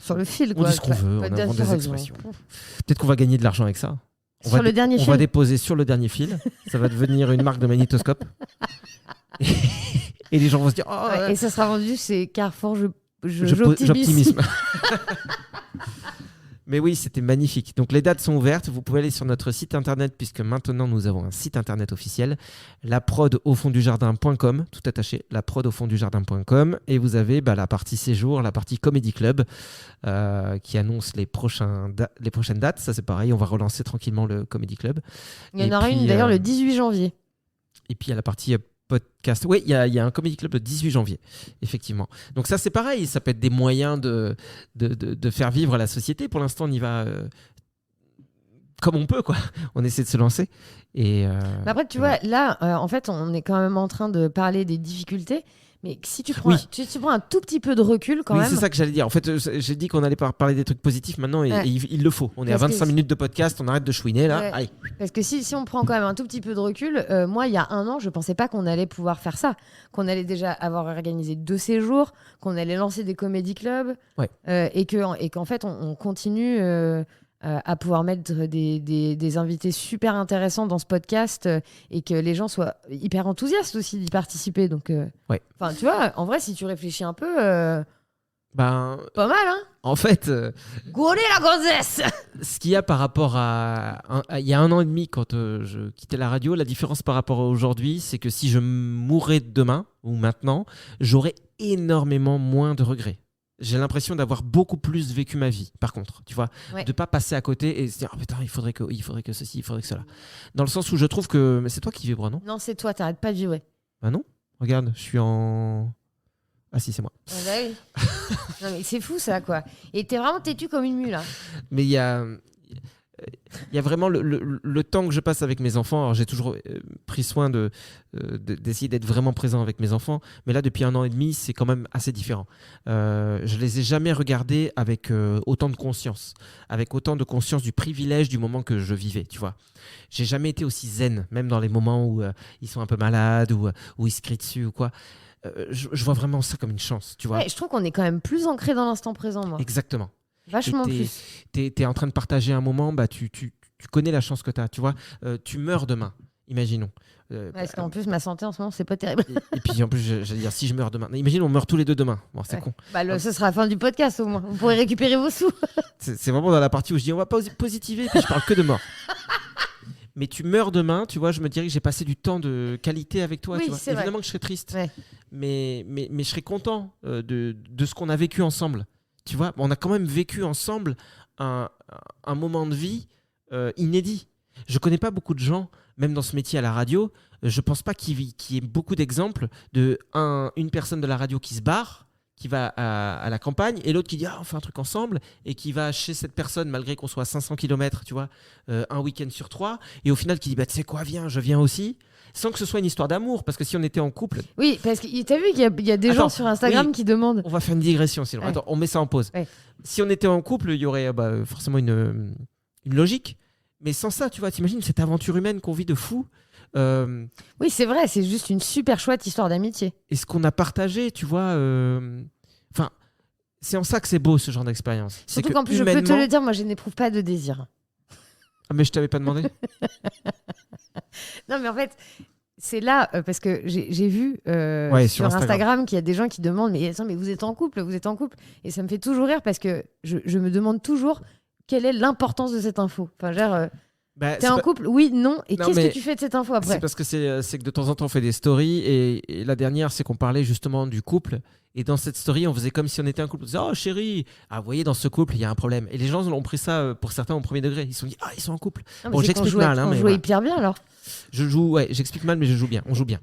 sur le fil, quoi. On dit ce qu'on veut, on invente des expressions. Peut-être qu'on va gagner de l'argent avec ça. On va déposer sur le dernier fil. Ça va devenir une marque de magnétoscope. Et les gens vont se dire... Et ça sera vendu, c'est Carrefour, j'optimisme. Mais oui, c'était magnifique. Donc les dates sont ouvertes. Vous pouvez aller sur notre site internet puisque maintenant nous avons un site internet officiel, laprod-au-fond-du-jardin.com, tout attaché, laprod-au-fond-du-jardin.com, et vous avez la partie séjour, la partie Comedy Club qui annonce les prochaines dates. Ça c'est pareil, on va relancer tranquillement le Comedy Club. Il y en aura une d'ailleurs le 18 janvier. Et puis il y a la partie podcast. Oui, il y a un Comedy Club le 18 janvier, effectivement. Donc ça, c'est pareil. Ça peut être des moyens de faire vivre la société. Pour l'instant, on y va comme on peut, quoi. On essaie de se lancer. Et après, tu vois, là, en fait, on est quand même en train de parler des difficultés. Mais si tu prends, tu prends un tout petit peu de recul quand même. C'est ça que j'allais dire. En fait, j'ai dit qu'on allait parler des trucs positifs maintenant et il le faut. On est à 25 minutes de podcast, on arrête de chouiner là. Ouais. Allez. Parce que si on prend quand même un tout petit peu de recul, moi, il y a un an, je pensais pas qu'on allait pouvoir faire ça. Qu'on allait déjà avoir organisé 2 séjours, qu'on allait lancer des comédie clubs et qu'en fait, on continue à pouvoir mettre des invités super intéressants dans ce podcast et que les gens soient hyper enthousiastes aussi d'y participer. Donc, tu vois, en vrai, si tu réfléchis un peu, pas mal, hein. En fait, Gauler la gonzesse. ce qu'il y a par rapport il y a 1 an et demi quand je quittais la radio, la différence par rapport à aujourd'hui, c'est que si je mourais demain ou maintenant, j'aurais énormément moins de regrets. J'ai l'impression d'avoir beaucoup plus vécu ma vie, par contre, tu vois, de pas passer à côté et se dire, oh putain, il faudrait que ceci, il faudrait que cela. Dans le sens où je trouve que... Mais c'est toi qui vibres, non ? Non, c'est toi, t'arrêtes pas de vibrer. Bah non, regarde, je suis en... Ah si, c'est moi. Ouais, bah oui. Non mais c'est fou ça, quoi. Et t'es vraiment têtu comme une mule, là. Mais il y a vraiment le temps que je passe avec mes enfants. Alors, j'ai toujours pris soin d'essayer d'être vraiment présent avec mes enfants. Mais là, depuis 1 an et demi, c'est quand même assez différent. Je les ai jamais regardés avec autant de conscience. Avec autant de conscience du privilège du moment que je vivais, tu vois. J'ai jamais été aussi zen, même dans les moments où ils sont un peu malades ou où ils se crient dessus ou quoi. Je vois vraiment ça comme une chance, tu vois. Ouais, je trouve qu'on est quand même plus ancré dans l'instant présent, moi. Exactement. Vachement plus. T'es en train de partager un moment, tu connais la chance que t'as, tu vois. Tu meurs demain, imaginons. Parce qu'en plus, ma santé en ce moment, c'est pas terrible. Et puis en plus, j'allais dire, si je meurs demain. Imagine, on meurt tous les deux demain. Bon, c'est con. Ce sera la fin du podcast au moins. Vous pourrez récupérer vos sous. C'est vraiment dans la partie où je dis, on va positiver, puis je parle que de mort. Mais tu meurs demain, tu vois, je me dirais que j'ai passé du temps de qualité avec toi. Oui, tu vois. c'est Évidemment vrai. que je serais triste, Ouais. mais je serais content de ce qu'on a vécu ensemble. Tu vois, on a quand même vécu ensemble un moment de vie inédit. Je connais pas beaucoup de gens, même dans ce métier à la radio, je pense pas qu'il y ait beaucoup d'exemples de une personne de la radio qui se barre, qui va à la campagne, et l'autre qui dit on fait un truc ensemble, et qui va chez cette personne malgré qu'on soit à 500 km, tu vois, un week-end sur 3, et au final qui dit tu sais quoi, viens, je viens aussi, sans que ce soit une histoire d'amour, parce que si on était en couple... Oui, parce que t'as vu qu'il y a des gens sur Instagram qui demandent... On va faire une digression, sinon. Attends, on met ça en pause. Ouais. Si on était en couple, il y aurait forcément une logique, mais sans ça, tu vois, t'imagines cette aventure humaine qu'on vit de fou. Oui, c'est vrai, c'est juste une super chouette histoire d'amitié. Et ce qu'on a partagé, tu vois... c'est en ça que c'est beau, ce genre d'expérience. Surtout qu'en plus, je peux te le dire, moi, je n'éprouve pas de désir. Ah, mais je t'avais pas demandé. Non, mais en fait, c'est là, parce que j'ai vu sur Instagram qu'il y a des gens qui demandent, mais attends, mais vous êtes en couple, Et ça me fait toujours rire parce que je me demande toujours quelle est l'importance de cette info. Enfin, genre... t'es en couple? Oui, non. Et qu'est-ce que tu fais de cette info après? C'est parce que c'est que de temps en temps on fait des stories et la dernière c'est qu'on parlait justement du couple et dans cette story on faisait comme si on était un couple. On disait oh chérie, vous voyez dans ce couple il y a un problème et les gens ont pris ça pour certains au premier degré. Ils se sont dit ils sont en couple. Non, bon j'explique mal. On joue hyper bien alors. J'explique mal mais je joue bien. On joue bien.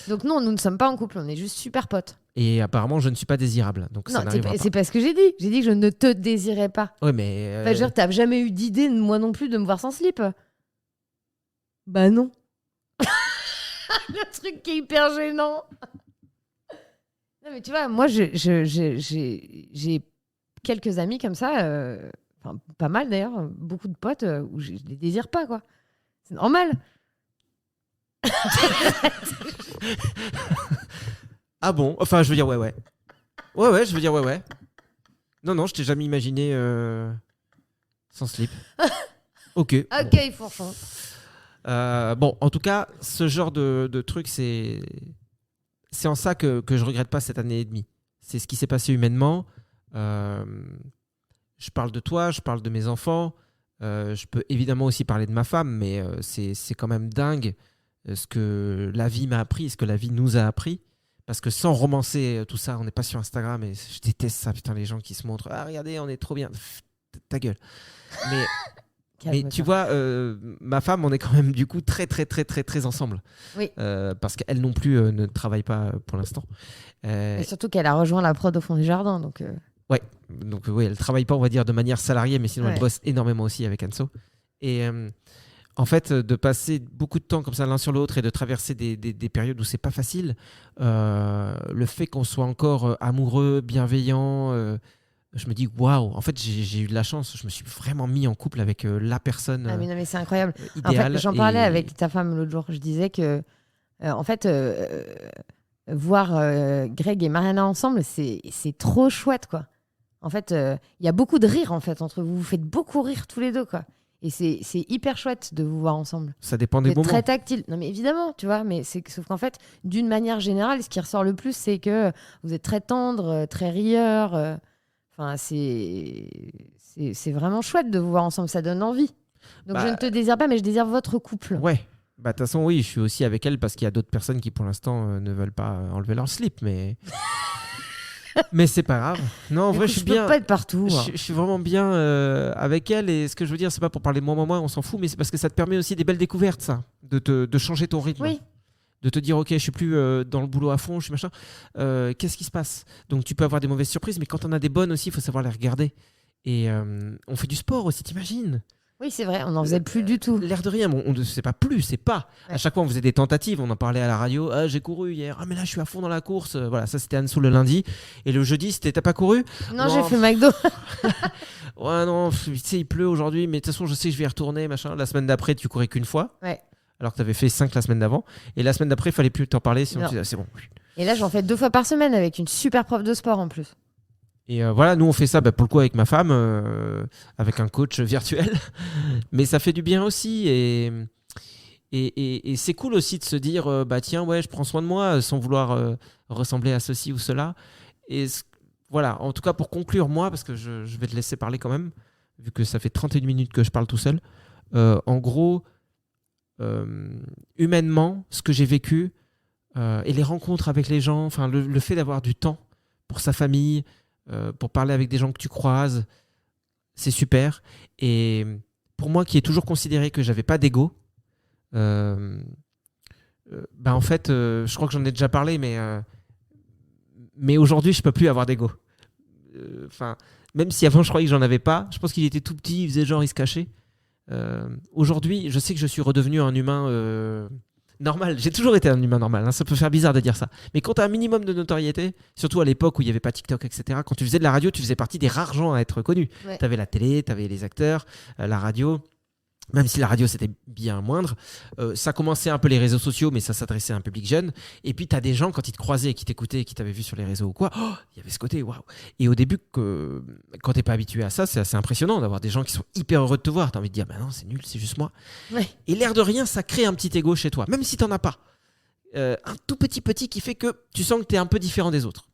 Donc non, nous ne sommes pas en couple, on est juste super potes. Et apparemment je ne suis pas désirable. Donc non, ça n'arrivera pas. C'est pas ce que j'ai dit. J'ai dit que je ne te désirais pas. Ouais mais. Enfin, je veux dire, t'as jamais eu d'idée moi non plus de me voir sans slip. Bah non. Le truc qui est hyper gênant. Non mais tu vois, moi j'ai quelques amis comme ça, pas mal d'ailleurs, beaucoup de potes où je les désire pas quoi. C'est normal. Ah bon? Enfin je veux dire ouais. Ouais, je veux dire ouais. Non, je t'ai jamais imaginé sans slip. Ok. Ok, fourchon. Bon, en tout cas, ce genre de truc, c'est en ça que je regrette pas cette année et demie. C'est ce qui s'est passé humainement. je parle de toi, je parle de mes enfants. Je peux évidemment aussi parler de ma femme, mais c'est quand même dingue ce que la vie m'a appris, ce que la vie nous a appris. Parce que sans romancer tout ça, on n'est pas sur Instagram et je déteste ça, putain, les gens qui se montrent. Ah, regardez, on est trop bien. Pff, ta gueule. Mais tu vois, ma femme, on est quand même du coup très, très, très, très, très ensemble. Oui. Parce qu'elle non plus ne travaille pas pour l'instant. Et surtout qu'elle a rejoint la prod au fond du jardin. Donc, Ouais, donc oui, elle travaille pas, on va dire, de manière salariée, mais sinon Ouais. elle bosse énormément aussi avec Anso. Et en fait, de passer beaucoup de temps comme ça l'un sur l'autre et de traverser des périodes où c'est pas facile, le fait qu'on soit encore amoureux, bienveillant, je me dis waouh, en fait j'ai eu de la chance, je me suis vraiment mis en couple avec la personne ah, mais non, mais c'est incroyable. En idéale. fait, j'en parlais et- avec ta femme l'autre jour. Je disais que, en fait, voir Greg et Mariana ensemble, c'est trop chouette, quoi. En fait, il y a beaucoup de rire, en fait, entre vous. Vous faites beaucoup rire tous les deux, quoi. Et c'est hyper chouette de vous voir ensemble. Ça dépend des C'est moments. très tactile. Non, mais évidemment, tu vois, mais sauf qu'en fait, d'une manière générale, ce qui ressort le plus, c'est que vous êtes très tendre, très rieur. Enfin, c'est vraiment chouette de vous voir ensemble. Ça donne envie. Donc, Bah, je ne te désire pas, mais je désire votre couple. Ouais. Bah, de toute façon, oui, je suis aussi avec elle parce qu'il y a d'autres personnes qui, pour l'instant, ne veulent pas enlever leur slip, mais... mais c'est pas grave. Non, en vrai, Écoute, je suis peux bien... pas être partout. hein. Je suis vraiment bien avec elle, et ce que je veux dire, c'est pas pour parler de moi, on s'en fout, mais c'est parce que ça te permet aussi des belles découvertes, ça, de changer ton rythme, Oui. de te dire ok, je suis plus dans le boulot à fond, je suis machin. Qu'est-ce qui se passe? Donc tu peux avoir des mauvaises surprises, mais quand on a des bonnes aussi, il faut savoir les regarder. Et on fait du sport aussi, t'imagines? Oui, c'est vrai, on n'en faisait plus du tout. L'air de rien, bon, on ne sait pas plus, c'est pas. Ouais. À chaque fois, on faisait des tentatives, on en parlait à la radio. Ah, j'ai couru hier. Ah, mais là, je suis à fond dans la course. Voilà, ça, c'était Anso le lundi. Et le jeudi, c'était t'as pas couru? Non, Non. j'ai fait McDo. Ouais, non, tu sais, il pleut aujourd'hui, mais de toute façon, je sais que je vais y retourner, machin. La semaine d'après, tu courais qu'une fois. Ouais. Alors que tu avais fait 5 la semaine d'avant. Et la semaine d'après, il fallait plus t'en parler, sinon Non. tu disais, ah, c'est bon. Et là, j'en fais 2 fois par semaine avec une super prof de sport en plus. Et voilà, nous, on fait ça pour le coup avec ma femme, avec un coach virtuel. Mais ça fait du bien aussi. Et c'est cool aussi de se dire, bah tiens, ouais, je prends soin de moi sans vouloir ressembler à ceci ou cela. Et voilà, en tout cas, pour conclure, moi, parce que je vais te laisser parler quand même, vu que ça fait 31 minutes que je parle tout seul. En gros, humainement, ce que j'ai vécu et les rencontres avec les gens, enfin le fait d'avoir du temps pour sa famille, pour parler avec des gens que tu croises, c'est super. Et pour moi, qui ai toujours considéré que j'avais pas d'ego, en fait, je crois que j'en ai déjà parlé, mais aujourd'hui, je peux plus avoir d'ego. Enfin, même si avant je croyais que j'en avais pas, je pense qu'il était tout petit, il faisait genre, il se cachait. Aujourd'hui, je sais que je suis redevenu un humain normal. J'ai toujours été un humain normal, hein. Ça peut faire bizarre de dire ça. Mais quand tu as un minimum de notoriété, surtout à l'époque où il n'y avait pas TikTok, etc., quand tu faisais de la radio, tu faisais partie des rares gens à être connus. Ouais. Tu avais la télé, tu avais les acteurs, la radio. Même si la radio, c'était bien moindre. Ça commençait un peu les réseaux sociaux, mais ça s'adressait à un public jeune. Et puis, tu as des gens, quand ils te croisaient, qui t'écoutaient, qui t'avaient vu sur les réseaux ou quoi, oh, il y avait ce côté, waouh. Et au début, quand tu n'es pas habitué à ça, c'est assez impressionnant d'avoir des gens qui sont hyper heureux de te voir. Tu as envie de dire, bah non, c'est nul, c'est juste moi. Ouais. Et l'air de rien, ça crée un petit ego chez toi, même si tu n'en as pas. Un tout petit qui fait que tu sens que tu es un peu différent des autres.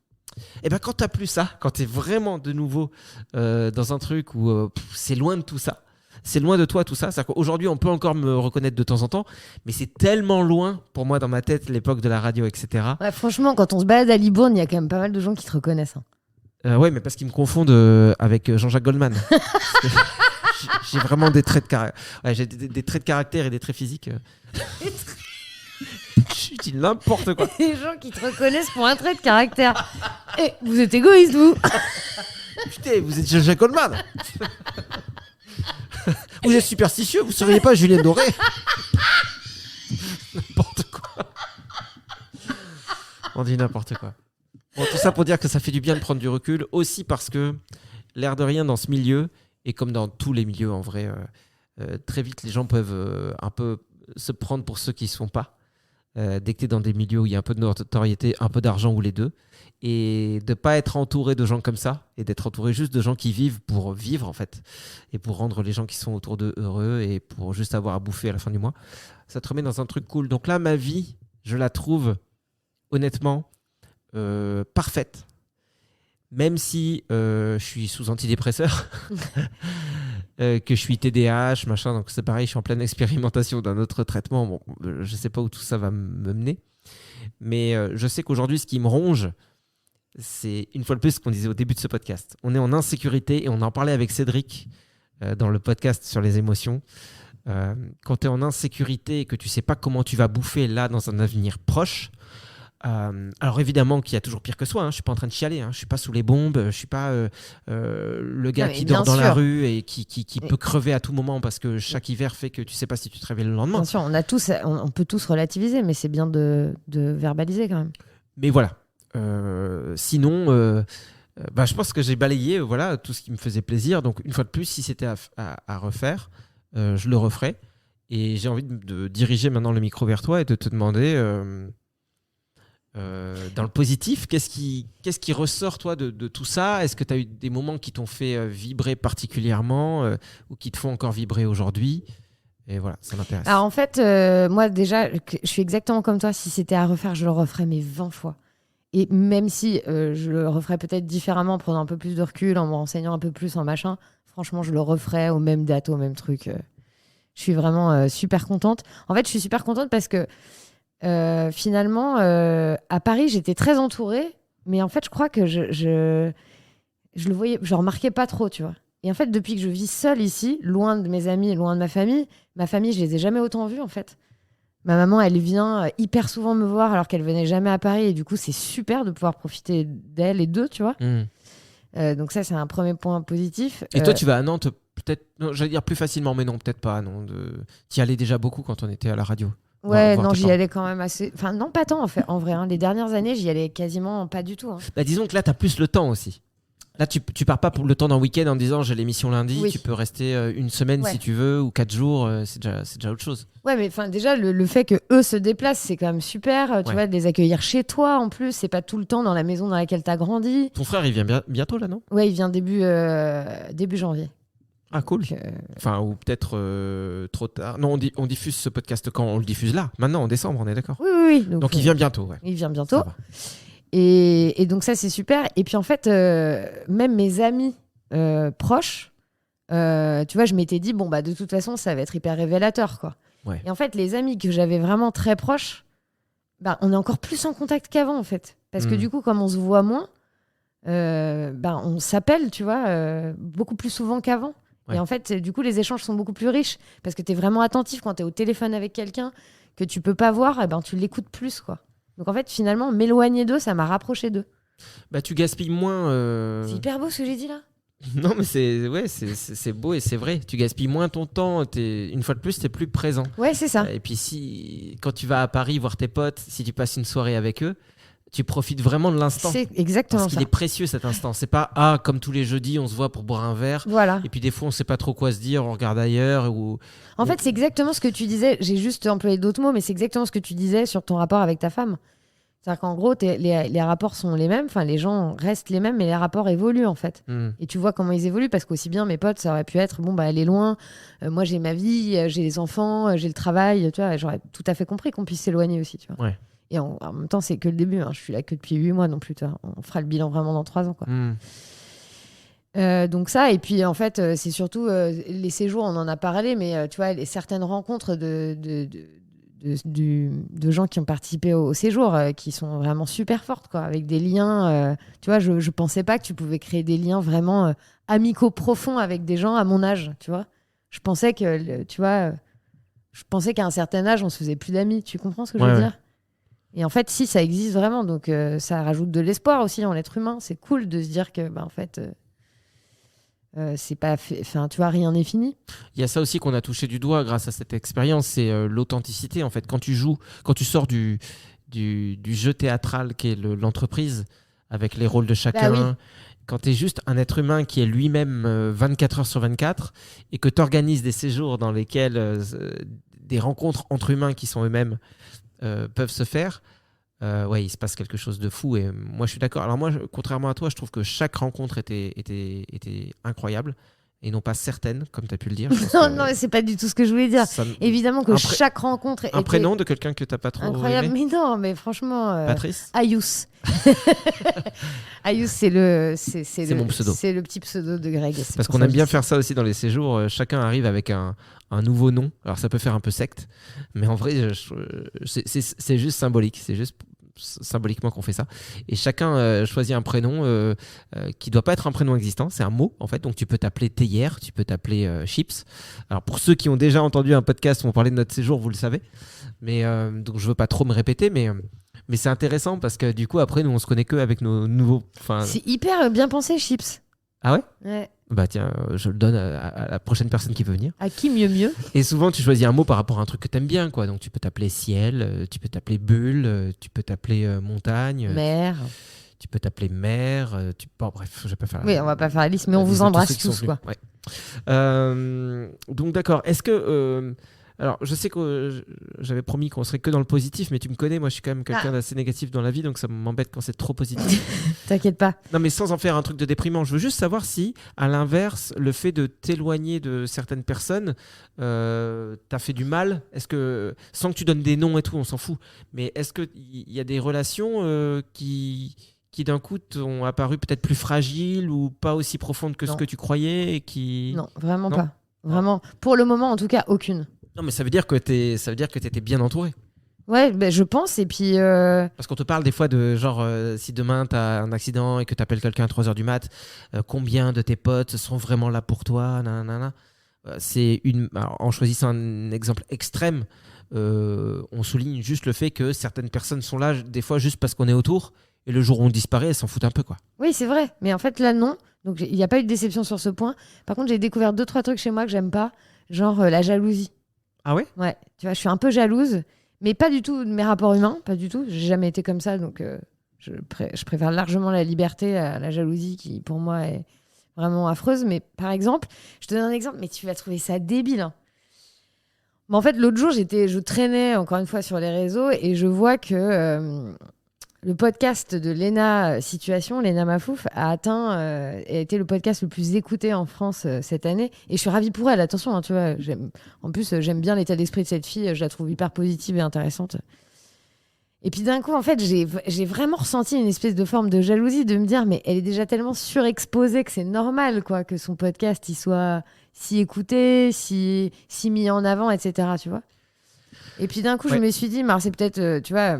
Et bien, quand tu n'as plus ça, quand tu es vraiment de nouveau dans un truc où c'est loin de tout ça, c'est loin de toi tout ça. Aujourd'hui, on peut encore me reconnaître de temps en temps, mais c'est tellement loin pour moi dans ma tête, l'époque de la radio, etc. Ouais, franchement, quand on se balade à Libourne, il y a quand même pas mal de gens qui te reconnaissent. hein. Ouais, mais parce qu'ils me confondent avec Jean-Jacques Goldman. Parce que j'ai vraiment des traits de caractère. Ouais, j'ai des traits de caractère et des traits physiques. Je dis n'importe quoi. Des gens qui te reconnaissent pour un trait de caractère. Et vous êtes égoïste, vous. Putain, vous êtes Jean-Jacques Goldman. Vous êtes superstitieux, vous ne seriez pas Julien Doré. N'importe quoi. On dit n'importe quoi. Bon, tout ça pour dire que ça fait du bien de prendre du recul, aussi parce que l'air de rien dans ce milieu, et comme dans tous les milieux en vrai, très vite les gens peuvent un peu se prendre pour ceux qui ne sont pas. Dès que tu es dans des milieux où il y a un peu de notoriété, un peu d'argent ou les deux, et de ne pas être entouré de gens comme ça, et d'être entouré juste de gens qui vivent pour vivre en fait, et pour rendre les gens qui sont autour d'eux heureux, et pour juste avoir à bouffer à la fin du mois, ça te remet dans un truc cool. Donc là, ma vie, je la trouve honnêtement parfaite. même si je suis sous antidépresseur, que je suis TDAH, machin, donc c'est pareil, je suis en pleine expérimentation d'un autre traitement. Bon, je sais pas où tout ça va me mener, mais je sais qu'aujourd'hui, ce qui me ronge, c'est une fois de plus ce qu'on disait au début de ce podcast. On est en insécurité et on en parlait avec Cédric dans le podcast sur les émotions. Quand tu es en insécurité et que tu sais pas comment tu vas bouffer là dans un avenir proche, alors évidemment qu'il y a toujours pire que soi, hein. Je suis pas en train de chialer, hein. Je suis pas sous les bombes, je suis pas le gars qui dort dans la rue et qui peut crever à tout moment parce que chaque hiver fait que tu sais pas si tu te réveilles le lendemain. Bien sûr, on peut tous relativiser, mais c'est bien de verbaliser quand même. Mais voilà. Sinon, je pense que j'ai balayé voilà, tout ce qui me faisait plaisir. Donc une fois de plus, si c'était à refaire, je le referais. Et j'ai envie de diriger maintenant le micro vers toi et de te demander... dans le positif, qu'est-ce qui ressort toi de tout ça? Est-ce que tu as eu des moments qui t'ont fait vibrer particulièrement ou qui te font encore vibrer aujourd'hui? Et voilà, ça m'intéresse. Alors en fait, moi déjà, je suis exactement comme toi. Si c'était à refaire, je le referais mais 20 fois. Et même si je le referais peut-être différemment, en prenant un peu plus de recul, en me renseignant un peu plus en machin, franchement, je le referais aux mêmes dates, au même truc. Je suis vraiment super contente. En fait, je suis super contente parce que finalement, à Paris, j'étais très entourée, mais en fait, je crois que je le voyais, je remarquais pas trop, tu vois. Et en fait, depuis que je vis seule ici, loin de mes amis, loin de ma famille, je les ai jamais autant vus, en fait. Ma maman, elle vient hyper souvent me voir alors qu'elle venait jamais à Paris, et du coup, c'est super de pouvoir profiter d'elle et d'eux, tu vois. Donc ça, c'est un premier point positif. Et toi, tu vas à Nantes, peut-être, non, j'allais dire plus facilement, mais non, peut-être pas. Non, tu y allais déjà beaucoup quand on était à la radio. Ouais, non, j'y allais quand même assez. Enfin, non, pas tant en vrai. Hein. Les dernières années, j'y allais quasiment pas du tout. Hein. Bah, disons que là, tu as plus le temps aussi. Là, tu pars pas pour le temps d'un week-end en disant j'ai l'émission lundi. Oui. Tu peux rester une semaine si tu veux ou 4 jours. C'est déjà autre chose. Ouais, mais déjà, le fait que eux se déplacent, c'est quand même super. Tu vois, de les accueillir chez toi en plus. C'est pas tout le temps dans la maison dans laquelle tu as grandi. Ton frère, il vient bientôt là, non? Ouais, il vient début janvier. Ah cool. Enfin, ou peut-être trop tard. Non, on diffuse ce podcast quand? On le diffuse là, maintenant, en décembre, on est d'accord? Oui. Donc il vient bientôt. Ouais. Il vient bientôt. Et donc ça, c'est super. Et puis en fait, même mes amis proches, tu vois, je m'étais dit, bon, bah de toute façon, ça va être hyper révélateur, quoi. Ouais. Et en fait, les amis que j'avais vraiment très proches, bah, on est encore plus en contact qu'avant, en fait. Parce que du coup, comme on se voit moins, on s'appelle, tu vois, beaucoup plus souvent qu'avant. Ouais. Et en fait, du coup, les échanges sont beaucoup plus riches parce que tu es vraiment attentif quand tu es au téléphone avec quelqu'un que tu peux pas voir, et tu l'écoutes plus, quoi. Donc en fait, finalement, m'éloigner d'eux, ça m'a rapproché d'eux. Bah, tu gaspilles moins... C'est hyper beau ce que j'ai dit là. Non, mais c'est beau et c'est vrai. Tu gaspilles moins ton temps. Une fois de plus, tu es plus présent. Ouais, c'est ça. Et puis, quand tu vas à Paris voir tes potes, si tu passes une soirée avec eux, tu profites vraiment de l'instant. C'est exactement ça. Parce qu'il est précieux cet instant. C'est pas comme tous les jeudis, on se voit pour boire un verre. Voilà. Et puis des fois, on sait pas trop quoi se dire, on regarde ailleurs. En fait, c'est exactement ce que tu disais. J'ai juste employé d'autres mots, mais c'est exactement ce que tu disais sur ton rapport avec ta femme. C'est-à-dire qu'en gros, les rapports sont les mêmes. Enfin, les gens restent les mêmes, mais les rapports évoluent en fait. Et tu vois comment ils évoluent parce qu'aussi bien mes potes, ça aurait pu être elle est loin. Moi, j'ai ma vie, j'ai les enfants, j'ai le travail. Tu vois, j'aurais tout à fait compris qu'on puisse s'éloigner aussi. Tu vois. Ouais. Et en même temps, c'est que le début. Hein. Je suis là que depuis 8 mois non plus. Tu vois. On fera le bilan vraiment dans 3 ans. Quoi. Donc ça, et puis en fait, c'est surtout les séjours, on en a parlé, mais tu vois, certaines rencontres de gens qui ont participé au séjour qui sont vraiment super fortes, quoi, avec des liens. Tu vois, je pensais pas que tu pouvais créer des liens vraiment amicaux profonds avec des gens à mon âge, tu vois. Je pensais qu'à un certain âge, on se faisait plus d'amis. Tu comprends ce que je veux dire? Et en fait, si, ça existe vraiment. Donc, ça rajoute de l'espoir aussi en l'être humain. C'est cool de se dire que, en fait, c'est pas enfin, tu vois, rien n'est fini. Il y a ça aussi qu'on a touché du doigt grâce à cette expérience, c'est l'authenticité. En fait, quand tu sors du jeu théâtral qui est l'entreprise, avec les rôles de chacun, quand tu es juste un être humain qui est lui-même 24 heures sur 24 et que tu organises des séjours dans lesquels des rencontres entre humains qui sont eux-mêmes peuvent se faire, il se passe quelque chose de fou. Et moi, je suis d'accord. Alors moi, contrairement à toi, je trouve que chaque rencontre était incroyable. et non pas certaines, comme tu as pu le dire. Je pense Non, que non, c'est pas du tout ce que je voulais dire. ça- Évidemment que Un chaque rencontre un était prénom de quelqu'un que tu n'as pas trop incroyable. aimé. Mais non, mais franchement, Patrice. Ayous. Ayous, c'est mon pseudo. C'est le petit pseudo de Greg. C'est Parce pour qu'on ça aime que bien je dis faire ça aussi dans les séjours. Chacun arrive avec un nouveau nom. Alors ça peut faire un peu secte, mais en vrai, c'est juste symbolique. C'est juste symboliquement qu'on fait ça. Et chacun choisit un prénom qui doit pas être un prénom existant. C'est un mot en fait. Donc tu peux t'appeler Théière, tu peux t'appeler Chips. Alors pour ceux qui ont déjà entendu un podcast où on parlait de notre séjour, vous le savez. Mais donc je veux pas trop me répéter, mais c'est intéressant parce que du coup après nous on se connaît que avec nos nouveaux. Enfin, C'est hyper bien pensé, Chips. ah ouais. Ouais. Bah tiens, je le donne à la prochaine personne qui veut venir. À qui mieux. Et souvent, tu choisis un mot par rapport à un truc que t'aimes bien, quoi. Donc, tu peux t'appeler ciel, tu peux t'appeler bulle, tu peux t'appeler montagne, Mère. tu peux t'appeler mer. Bon, bref, je vais pas faire. Oui, on va pas faire la liste, mais on la vous liste de embrasse ceux qui sont tous, venus. quoi. Ouais. Donc, d'accord. Est-ce que. Alors, je sais que j'avais promis qu'on serait que dans le positif, mais tu me connais, moi, je suis quand même quelqu'un d'assez négatif dans la vie, donc ça m'embête quand c'est trop positif. T'inquiète pas. Non, mais sans en faire un truc de déprimant. Je veux juste savoir si, à l'inverse, le fait de t'éloigner de certaines personnes t'a fait du mal. Est-ce que, sans que tu donnes des noms et tout, on s'en fout, mais est-ce qu'il y a des relations qui d'un coup t'ont apparu peut-être plus fragiles ou pas aussi profondes que ce que tu croyais et qui... Non, vraiment Non. pas. Vraiment. Pour le moment, en tout cas, aucune. Non, mais ça veut dire que t'étais bien entouré. Ouais, ben, je pense. Et puis. Parce qu'on te parle des fois de genre, si demain t'as un accident et que t'appelles quelqu'un à 3h du mat, combien de tes potes sont vraiment là pour toi, nanana. Alors, en choisissant un exemple extrême, on souligne juste le fait que certaines personnes sont là des fois juste parce qu'on est autour, et le jour où on disparaît, elles s'en foutent un peu, quoi. Oui, c'est vrai. Mais en fait, là, non. Donc, il n'y a pas eu de déception sur ce point. Par contre, j'ai découvert 2-3 trucs chez moi que j'aime pas. Genre la jalousie. Ah ouais? Ouais. Tu vois, je suis un peu jalouse. Mais pas du tout de mes rapports humains. Pas du tout. J'ai jamais été comme ça. Donc, je préfère largement la liberté à la jalousie qui, pour moi, est vraiment affreuse. Mais par exemple, je te donne un exemple, mais tu vas trouver ça débile. Hein. Mais en fait, l'autre jour, je traînais encore une fois sur les réseaux et je vois que le podcast de Léna Situation, Léna Mafouf, a été le podcast le plus écouté en France cette année. Et je suis ravie pour elle, attention, hein, tu vois. En plus, j'aime bien l'état d'esprit de cette fille, je la trouve hyper positive et intéressante. Et puis d'un coup, en fait, j'ai vraiment ressenti une espèce de forme de jalousie de me dire, mais elle est déjà tellement surexposée que c'est normal, quoi, que son podcast il soit si écouté, si mis en avant, etc. Tu vois. Et puis d'un coup, je me suis dit, mais alors c'est peut-être, tu vois.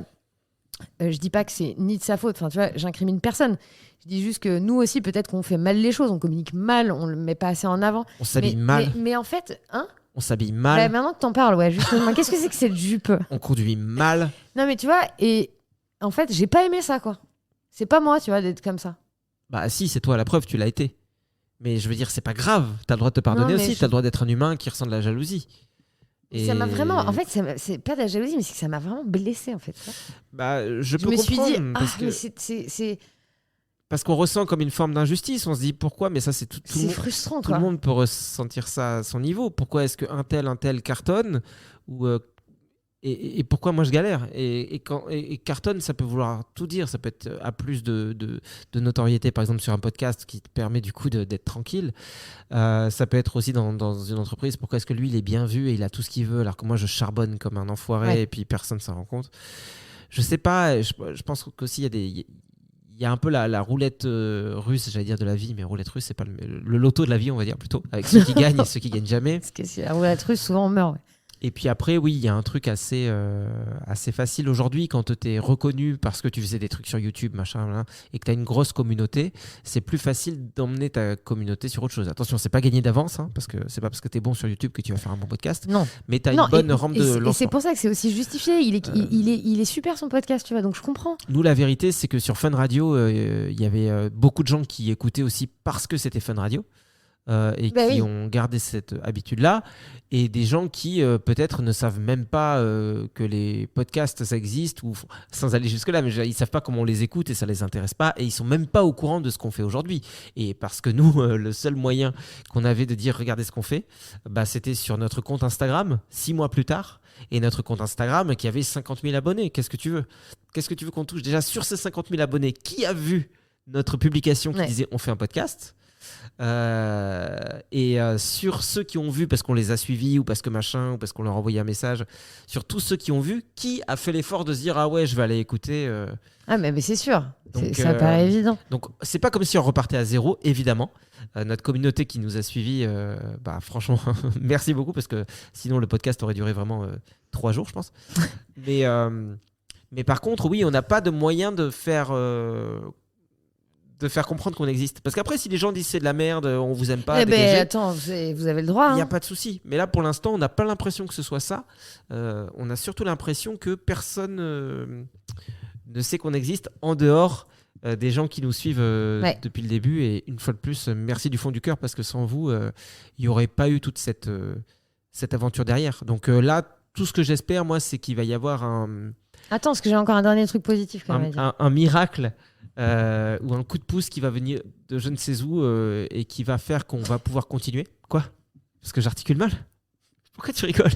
Je dis pas que c'est ni de sa faute, enfin tu vois, j'incrimine personne. Je dis juste que nous aussi, peut-être qu'on fait mal les choses, on communique mal, on le met pas assez en avant. On s'habille mal. Mais en fait, hein? On s'habille mal. Bah, maintenant que t'en parles, ouais, justement. Qu'est-ce que c'est que cette jupe? On conduit mal. Non mais tu vois, et en fait, j'ai pas aimé ça, quoi. C'est pas moi, tu vois, d'être comme ça. Bah si, c'est toi la preuve, tu l'as été. Mais je veux dire, c'est pas grave. T'as le droit de te pardonner aussi. T'as le droit d'être un humain qui ressent de la jalousie. Et ça m'a vraiment. En fait, c'est pas de la jalousie, mais c'est que ça m'a vraiment blessée, en fait. Bah, je peux me suis comprendre. dit, Parce que... mais c'est Parce qu'on ressent comme une forme d'injustice. On se dit pourquoi, mais ça, c'est tout le monde. Frustrant, Tout quoi. le monde peut ressentir ça à son niveau. Pourquoi est-ce qu'un tel cartonne ou, et pourquoi moi je galère et cartonne, ça peut vouloir tout dire. Ça peut être à plus de notoriété, par exemple, sur un podcast qui te permet du coup d'être tranquille. Ça peut être aussi dans une entreprise. Pourquoi est-ce que lui, il est bien vu et il a tout ce qu'il veut alors que moi, je charbonne comme un enfoiré et puis personne ne s'en rend compte. Je sais pas. Je pense qu'aussi, il y a un peu la roulette russe, j'allais dire de la vie, mais roulette russe, c'est pas le loto de la vie, on va dire plutôt, avec ceux qui gagnent et ceux qui gagnent jamais. Parce que si la roulette russe, souvent on meurt. Ouais. Et puis après, oui, il y a un truc assez facile aujourd'hui quand tu es reconnu parce que tu faisais des trucs sur YouTube, machin, là, et que tu as une grosse communauté, c'est plus facile d'emmener ta communauté sur autre chose. Attention, c'est pas gagné d'avance, hein, parce que c'est pas parce que tu es bon sur YouTube que tu vas faire un bon podcast. Non. Mais tu as une bonne rampe de lancement. Et c'est pour ça que c'est aussi justifié. Il est super son podcast, tu vois, donc je comprends. Nous, la vérité, c'est que sur Fun Radio, il y avait beaucoup de gens qui écoutaient aussi parce que c'était Fun Radio. Qui ont gardé cette habitude-là, et des gens qui peut-être ne savent même pas que les podcasts ça existe, ou sans aller jusque-là, mais ils savent pas comment on les écoute et ça les intéresse pas, et ils sont même pas au courant de ce qu'on fait aujourd'hui. Et parce que nous, le seul moyen qu'on avait de dire regardez ce qu'on fait, bah, c'était sur notre compte Instagram 6 mois plus tard, et notre compte Instagram qui avait 50 000 abonnés. Qu'est-ce que tu veux qu'on touche déjà sur ces 50 000 abonnés? Qui a vu notre publication qui disait on fait un podcast? Sur ceux qui ont vu, parce qu'on les a suivis ou parce que machin, ou parce qu'on leur a envoyé un message, sur tous ceux qui ont vu, qui a fait l'effort de se dire ah ouais, je vais aller écouter. Ah, mais c'est sûr. Donc, Ça paraît évident. Donc, c'est pas comme si on repartait à zéro, évidemment. Notre communauté qui nous a suivis, franchement, merci beaucoup, parce que sinon le podcast aurait duré vraiment 3 jours, je pense. Mais par contre, oui, on n'a pas de moyen de faire comprendre qu'on existe. Parce qu'après, si les gens disent c'est de la merde, on vous aime pas, dégagez, attends, vous avez le droit. il n'y a pas de souci. Mais là, pour l'instant, on n'a pas l'impression que ce soit ça. On a surtout l'impression que personne ne sait qu'on existe en dehors des gens qui nous suivent depuis le début. Et une fois de plus, merci du fond du cœur, parce que sans vous, il n'y aurait pas eu toute cette aventure derrière. Donc là, tout ce que j'espère, moi, c'est qu'il va y avoir Attends, parce que j'ai encore un dernier truc positif quand même à dire. un miracle ou un coup de pouce qui va venir de je ne sais où et qui va faire qu'on va pouvoir continuer. Quoi ? Parce que j'articule mal ? Pourquoi tu rigoles ?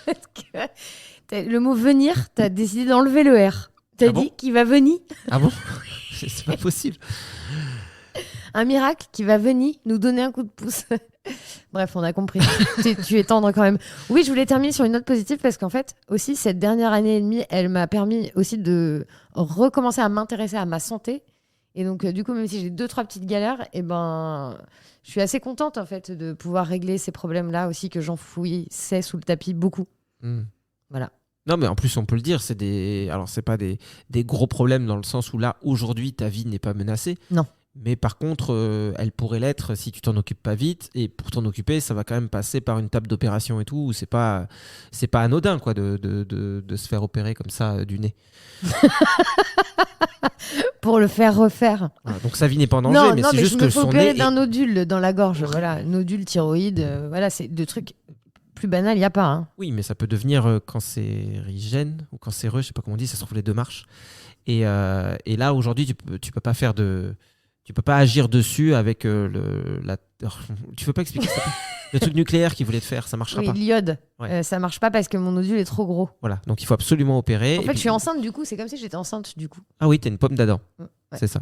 Parce que le mot venir, t'as décidé d'enlever le R. T'as dit qu'il va venir. Ah bon ? C'est pas possible. Un miracle qui va venir nous donner un coup de pouce. Bref, on a compris. tu es tendre quand même. Oui, je voulais terminer sur une note positive parce qu'en fait, aussi, cette dernière année et demie, elle m'a permis aussi de recommencer à m'intéresser à ma santé. Et donc, du coup, même si j'ai 2-3 petites galères, je suis assez contente en fait de pouvoir régler ces problèmes-là aussi que j'enfouissais sous le tapis beaucoup. Voilà. Non, mais en plus, on peut le dire, alors, c'est pas des gros problèmes dans le sens où là, aujourd'hui, ta vie n'est pas menacée. Non. Mais par contre, elle pourrait l'être si tu t'en occupes pas vite. Et pour t'en occuper, ça va quand même passer par une table d'opération et tout. Où c'est pas anodin quoi, de se faire opérer comme ça du nez. Pour le faire refaire. Voilà, donc sa vie n'est pas en danger, mais c'est juste que son nez. Je me fais opérer d'un nodule dans la gorge. Voilà, nodule thyroïde. Voilà, c'est deux trucs plus banals, il n'y a pas. Hein. Oui, mais ça peut devenir cancérigène ou cancéreux, je sais pas comment on dit, ça se trouve les deux marches. Et là, aujourd'hui, tu peux pas faire tu peux pas agir dessus avec tu peux pas expliquer ça. Le truc nucléaire qu'ils voulaient te faire, ça marchera pas. L'iode, Ouais. ça marche pas parce que mon nodule est trop gros. Voilà, donc il faut absolument opérer. En fait, je suis enceinte du coup, c'est comme si j'étais enceinte du coup. Ah oui, t'as une pomme d'Adam, Ouais. c'est ça.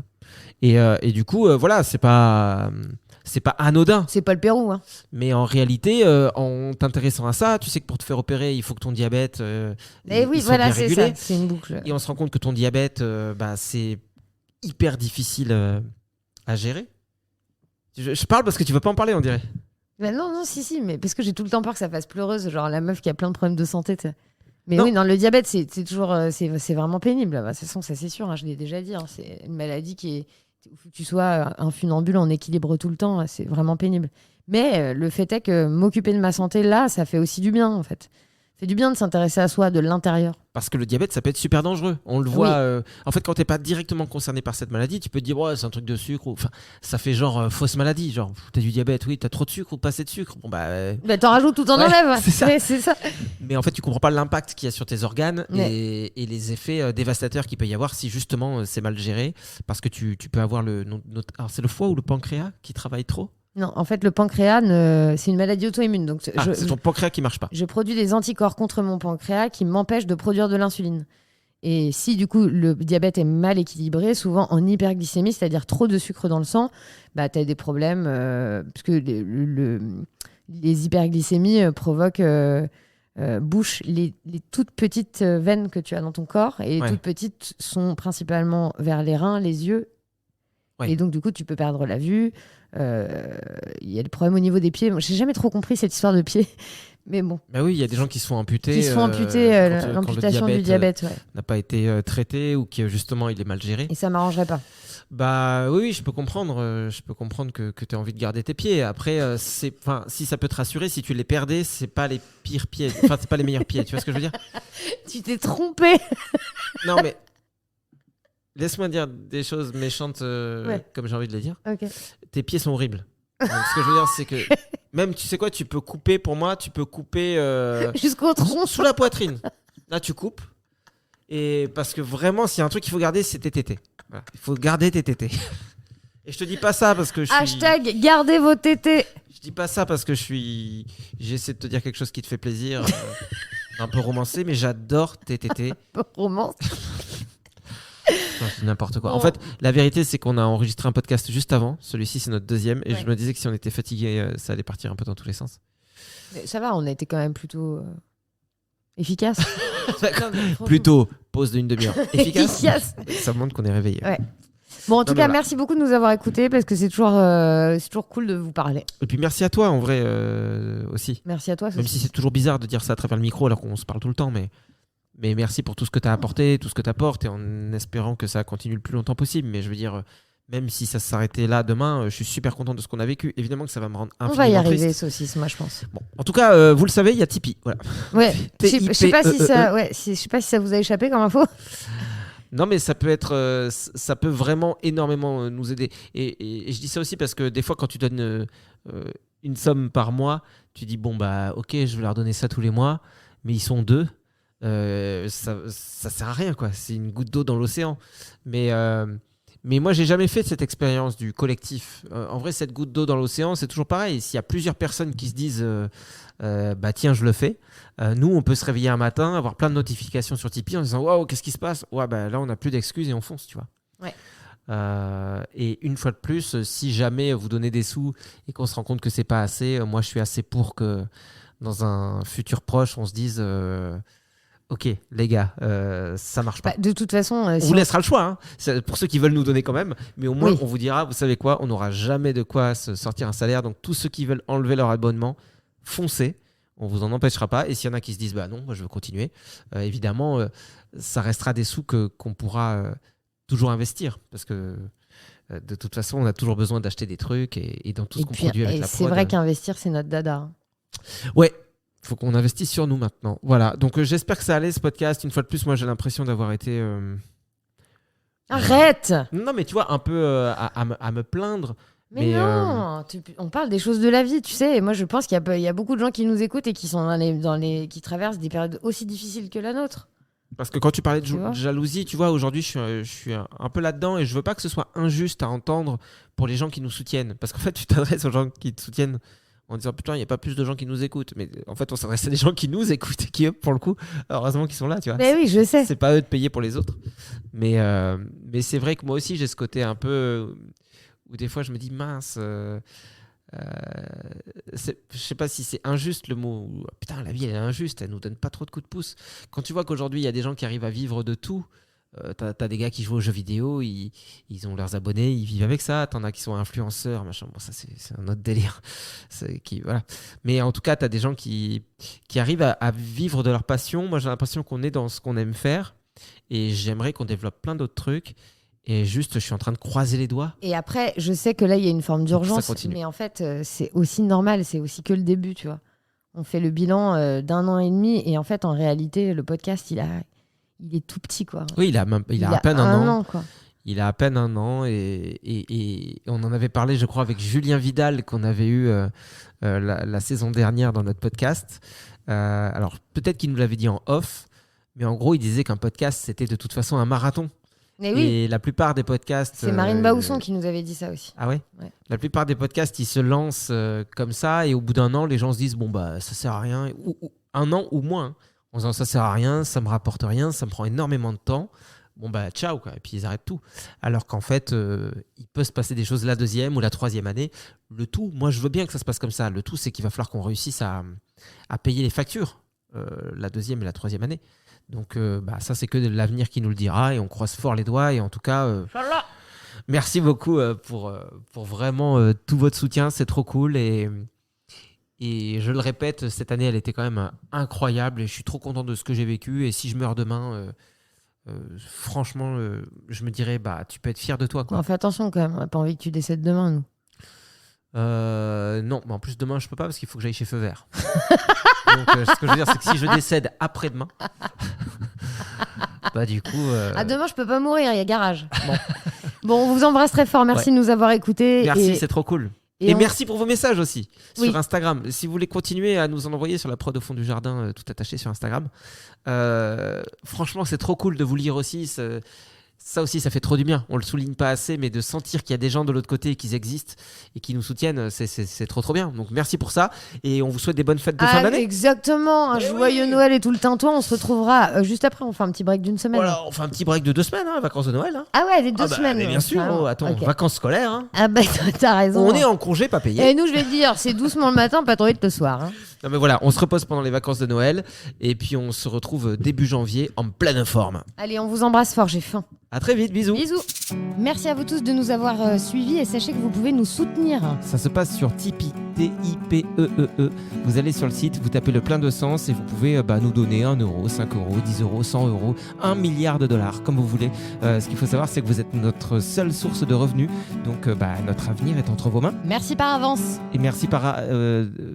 Et du coup, voilà, c'est pas anodin. C'est pas le Pérou, hein. Mais en réalité, en t'intéressant à ça, tu sais que pour te faire opérer, il faut que ton diabète Et oui, il soit voilà, bien c'est régulé. ça. C'est une boucle. Et on se rend compte que ton diabète, c'est hyper difficile à gérer. Je parle parce que tu veux pas en parler, on dirait. Non, si, mais parce que j'ai tout le temps peur que ça fasse pleureuse, genre la meuf qui a plein de problèmes de santé. T'sais. Mais Non. oui, le diabète, c'est toujours, c'est vraiment pénible. De toute façon, ça c'est sûr, hein, je l'ai déjà dit. Hein, c'est une maladie où tu sois un funambule en équilibre tout le temps, c'est vraiment pénible. Mais le fait est que m'occuper de ma santé là, ça fait aussi du bien en fait. Ça fait du bien de s'intéresser à soi de l'intérieur. Parce que le diabète, ça peut être super dangereux. On le voit. En fait, quand t'es pas directement concerné par cette maladie, tu peux te dire, ouais, c'est un truc de sucre. Enfin, ça fait genre fausse maladie. Genre, t'as du diabète, oui, t'as trop de sucre ou pas assez de sucre. Bon, T'en rajoutes ou t'en enlèves. c'est ça. Ouais, c'est ça. Mais en fait, tu comprends pas l'impact qu'il y a sur tes organes et les effets dévastateurs qu'il peut y avoir si justement c'est mal géré. Parce que tu peux avoir alors, c'est le foie ou le pancréas qui travaille trop? Non, en fait, le pancréas, c'est une maladie auto-immune. Donc, c'est ton pancréas qui marche pas. Je produis des anticorps contre mon pancréas qui m'empêchent de produire de l'insuline. Et si du coup le diabète est mal équilibré, souvent en hyperglycémie, c'est-à-dire trop de sucre dans le sang, tu as des problèmes, parce que les hyperglycémies provoquent, bouchent les toutes petites veines que tu as dans ton corps. Et les toutes petites sont principalement vers les reins, les yeux. Ouais. Et donc du coup, tu peux perdre la vue. Il y a des problèmes au niveau des pieds. Moi, j'ai jamais trop compris cette histoire de pieds. Mais bon. Bah oui, il y a des gens qui se font amputer. L'amputation du diabète n'a pas été traité ou que justement il est mal géré. Et ça m'arrangerait pas. Bah oui, je peux comprendre. Je peux comprendre que tu as envie de garder tes pieds. Après, si ça peut te rassurer, si tu les perdais, c'est pas les pires pieds. Enfin, c'est pas les meilleurs pieds. Tu vois ce que je veux dire? Tu t'es trompé. Non, mais laisse-moi dire des choses méchantes comme j'ai envie de les dire. Okay. Tes pieds sont horribles. Donc, ce que je veux dire, c'est que même, tu sais quoi, tu peux couper jusqu'au tronc, sous la poitrine. Là, tu coupes. Et parce que vraiment, s'il y a un truc qu'il faut garder, c'est tes tétés. Voilà. Il faut garder tes tétés. Et je te dis pas ça parce que Hashtag gardez vos tétés. Je dis pas ça parce que j'essaie de te dire quelque chose qui te fait plaisir, un peu romancé, mais j'adore tes tétés. Un peu romance. je dis n'importe quoi. Bon. En fait, la vérité, c'est qu'on a enregistré un podcast juste avant. Celui-ci, c'est notre deuxième. Et Ouais. je me disais que si on était fatigué, ça allait partir un peu dans tous les sens. Mais ça va, on a été quand même plutôt efficace. Non, mais franchement. Plutôt pause d'une demi-heure. Efficace. Efficace. Ça montre qu'on est réveillé. Ouais. Bon, en tout Non, mais cas, voilà. merci beaucoup de nous avoir écoutés parce que c'est toujours cool de vous parler. Et puis merci à toi, en vrai, aussi. Merci à toi. Même Sophie. si c'est toujours bizarre de dire ça à travers le micro alors qu'on se parle tout le temps. Mais merci pour tout ce que tu as apporté, tout ce que tu apportes. Et en espérant que ça continue le plus longtemps possible. Mais je veux dire, même si ça s'arrêtait là demain, je suis super content de ce qu'on a vécu. Évidemment que ça va me rendre On infiniment va y arriver, triste. Saucisse, moi, je pense. Bon, en tout cas, vous le savez, il y a Tipeee. Voilà. Ouais. Je sais pas si ça, T-I-P-E-E-E. je sais pas si ça vous a échappé comme info. Non, mais ça peut être, ça peut vraiment énormément nous aider. Et je dis ça aussi parce que des fois, quand tu donnes une somme par mois, tu dis bon bah ok, je vais leur donner ça tous les mois, mais ils sont 2, ça sert à rien quoi. C'est une goutte d'eau dans l'océan. Mais moi, j'ai jamais fait cette expérience du collectif. En vrai, cette goutte d'eau dans l'océan, c'est toujours pareil. S'il y a plusieurs personnes qui se disent bah tiens, je le fais. Nous, on peut se réveiller un matin, avoir plein de notifications sur Tipeee en disant waouh, qu'est-ce qui se passe? Ouais, bah là, on n'a plus d'excuses et on fonce, tu vois. Ouais. Et une fois de plus, si jamais vous donnez des sous et qu'on se rend compte que c'est pas assez, moi, je suis assez pour que dans un futur proche, on se dise ok, les gars, ça marche pas. Bah, de toute façon, On si vous laissera le choix, hein. C'est pour ceux qui veulent nous donner quand même, mais au moins Oui. on vous dira, vous savez quoi, on n'aura jamais de quoi se sortir un salaire, donc tous ceux qui veulent enlever leur abonnement, foncez, on vous en empêchera pas, et s'il y en a qui se disent, bah non, moi je veux continuer, évidemment, ça restera des sous qu'on pourra toujours investir, parce que de toute façon, on a toujours besoin d'acheter des trucs, et dans tout ce et qu'on puis, produit avec et la c'est prod. vrai qu'investir, c'est notre dada. Ouais, faut qu'on investisse sur nous maintenant. Voilà, donc j'espère que ça allait ce podcast. Une fois de plus, moi j'ai l'impression d'avoir été... Arrête. Non, mais tu vois, un peu à me plaindre. Mais Mais, non, on parle des choses de la vie, tu sais. Et moi, je pense qu'il y a beaucoup de gens qui nous écoutent et qui sont qui traversent des périodes aussi difficiles que la nôtre. Parce que quand tu parlais de Tu vois jalousie, tu vois, aujourd'hui, je suis un peu là-dedans et je veux pas que ce soit injuste à entendre pour les gens qui nous soutiennent. Parce qu'en fait, tu t'adresses aux gens qui te soutiennent en disant putain, il n'y a pas plus de gens qui nous écoutent. Mais en fait, on s'adresse à des gens qui nous écoutent et qui, eux, pour le coup, heureusement qu'ils sont là, tu vois. Mais oui, je sais. C'est pas eux de payer pour les autres. Mais c'est vrai que moi aussi, j'ai ce côté un peu où des fois, je me dis mince. Je sais pas si c'est injuste le mot. Putain, la vie elle est injuste, elle nous donne pas trop de coups de pouce. Quand tu vois qu'aujourd'hui il y a des gens qui arrivent à vivre de tout, t'as des gars qui jouent aux jeux vidéo, ils ont leurs abonnés, ils vivent avec ça. T'en as qui sont influenceurs, machin. Bon, ça c'est un autre délire. Voilà. Mais en tout cas, t'as des gens qui arrivent à vivre de leur passion. Moi, j'ai l'impression qu'on est dans ce qu'on aime faire et j'aimerais qu'on développe plein d'autres trucs. Et juste, je suis en train de croiser les doigts. Et après, je sais que là, il y a une forme d'urgence, continue. mais en fait, c'est aussi normal, c'est aussi que le début, tu vois. On fait le bilan d'1 an et demi, et en fait, en réalité, le podcast, il est tout petit, quoi. Oui, il a à peine un an. Quoi. Il a à peine un an et on en avait parlé, je crois, avec Julien Vidal qu'on avait eu la saison dernière dans notre podcast. Alors, peut-être qu'il nous l'avait dit en off, mais en gros, il disait qu'un podcast, c'était de toute façon un marathon. Mais oui, Et la plupart des podcasts... c'est Marine Baousson qui nous avait dit ça aussi. Ah ouais, Ouais. La plupart des podcasts, ils se lancent comme ça et au bout d'un an, les gens se disent, bon, bah, ça sert à rien. Ou un an ou moins. Hein, en disant, ça sert à rien, ça me rapporte rien, ça me prend énormément de temps. Bon, bah, ciao, quoi. Et puis ils arrêtent tout. Alors qu'en fait, il peut se passer des choses la 2e ou la 3e année. Le tout, moi, je veux bien que ça se passe comme ça. Le tout, c'est qu'il va falloir qu'on réussisse à payer les factures la 2e et la 3e année. Donc, ça, c'est que de l'avenir qui nous le dira et on croise fort les doigts. Et en tout cas, merci beaucoup pour vraiment tout votre soutien. C'est trop cool. Et je le répète, cette année, elle était quand même incroyable et je suis trop content de ce que j'ai vécu. Et si je meurs demain, franchement, je me dirais, bah, tu peux être fier de toi, quoi. On fait attention quand même, on n'a pas envie que tu décèdes demain, nous. Non, mais en plus, demain, je peux pas parce qu'il faut que j'aille chez Feu Vert. Donc, ce que je veux dire, c'est que si je décède après-demain, bah, du coup. Demain, je peux pas mourir, il y a garage. Bon, on vous embrasse très fort. Merci de nous avoir écoutés. Merci, c'est trop cool. Et on- merci pour vos messages aussi Oui. sur Instagram. Si vous voulez continuer à nous en envoyer sur la prod au fond du jardin, tout attaché sur Instagram. Franchement, c'est trop cool de vous lire aussi. Ça aussi, ça fait trop du bien. On le souligne pas assez, mais de sentir qu'il y a des gens de l'autre côté et qu'ils existent et qui nous soutiennent, c'est trop bien. Donc merci pour ça et on vous souhaite des bonnes fêtes de fin d'année. Exactement, un joyeux Noël et tout le tintouin. On se retrouvera juste après. On fait un petit break d'une semaine. Voilà, on fait un petit break de 2 semaines, vacances de Noël. Ah ouais, les 2 semaines. Mais bien sûr, attends, Ok. vacances scolaires. Ah bah t'as raison. On est en congé, pas payé. Et nous, je vais te dire, c'est doucement le matin, pas trop vite le soir. Non mais voilà, on se repose pendant les vacances de Noël et puis on se retrouve début janvier en pleine forme. Allez, on vous embrasse fort, j'ai faim. À très vite, bisous. Bisous. Merci à vous tous de nous avoir suivis et sachez que vous pouvez nous soutenir. Ça se passe sur Tipeee, T-I-P-E-E-E. Vous allez sur le site, vous tapez le plein de sens et vous pouvez nous donner 1 euro, 5 euros, 10 euros, 100 euros, 1 milliard de dollars, comme vous voulez. Ce qu'il faut savoir, c'est que vous êtes notre seule source de revenus. Donc notre avenir est entre vos mains. Merci par avance. Et merci par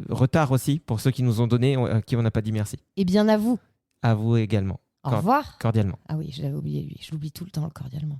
retard aussi pour ceux qui nous ont donné, à qui on n'a pas dit merci. Et bien à vous. À vous également. Au revoir. Cordialement. Ah oui, je l'avais oublié lui. Je l'oublie tout le temps, cordialement.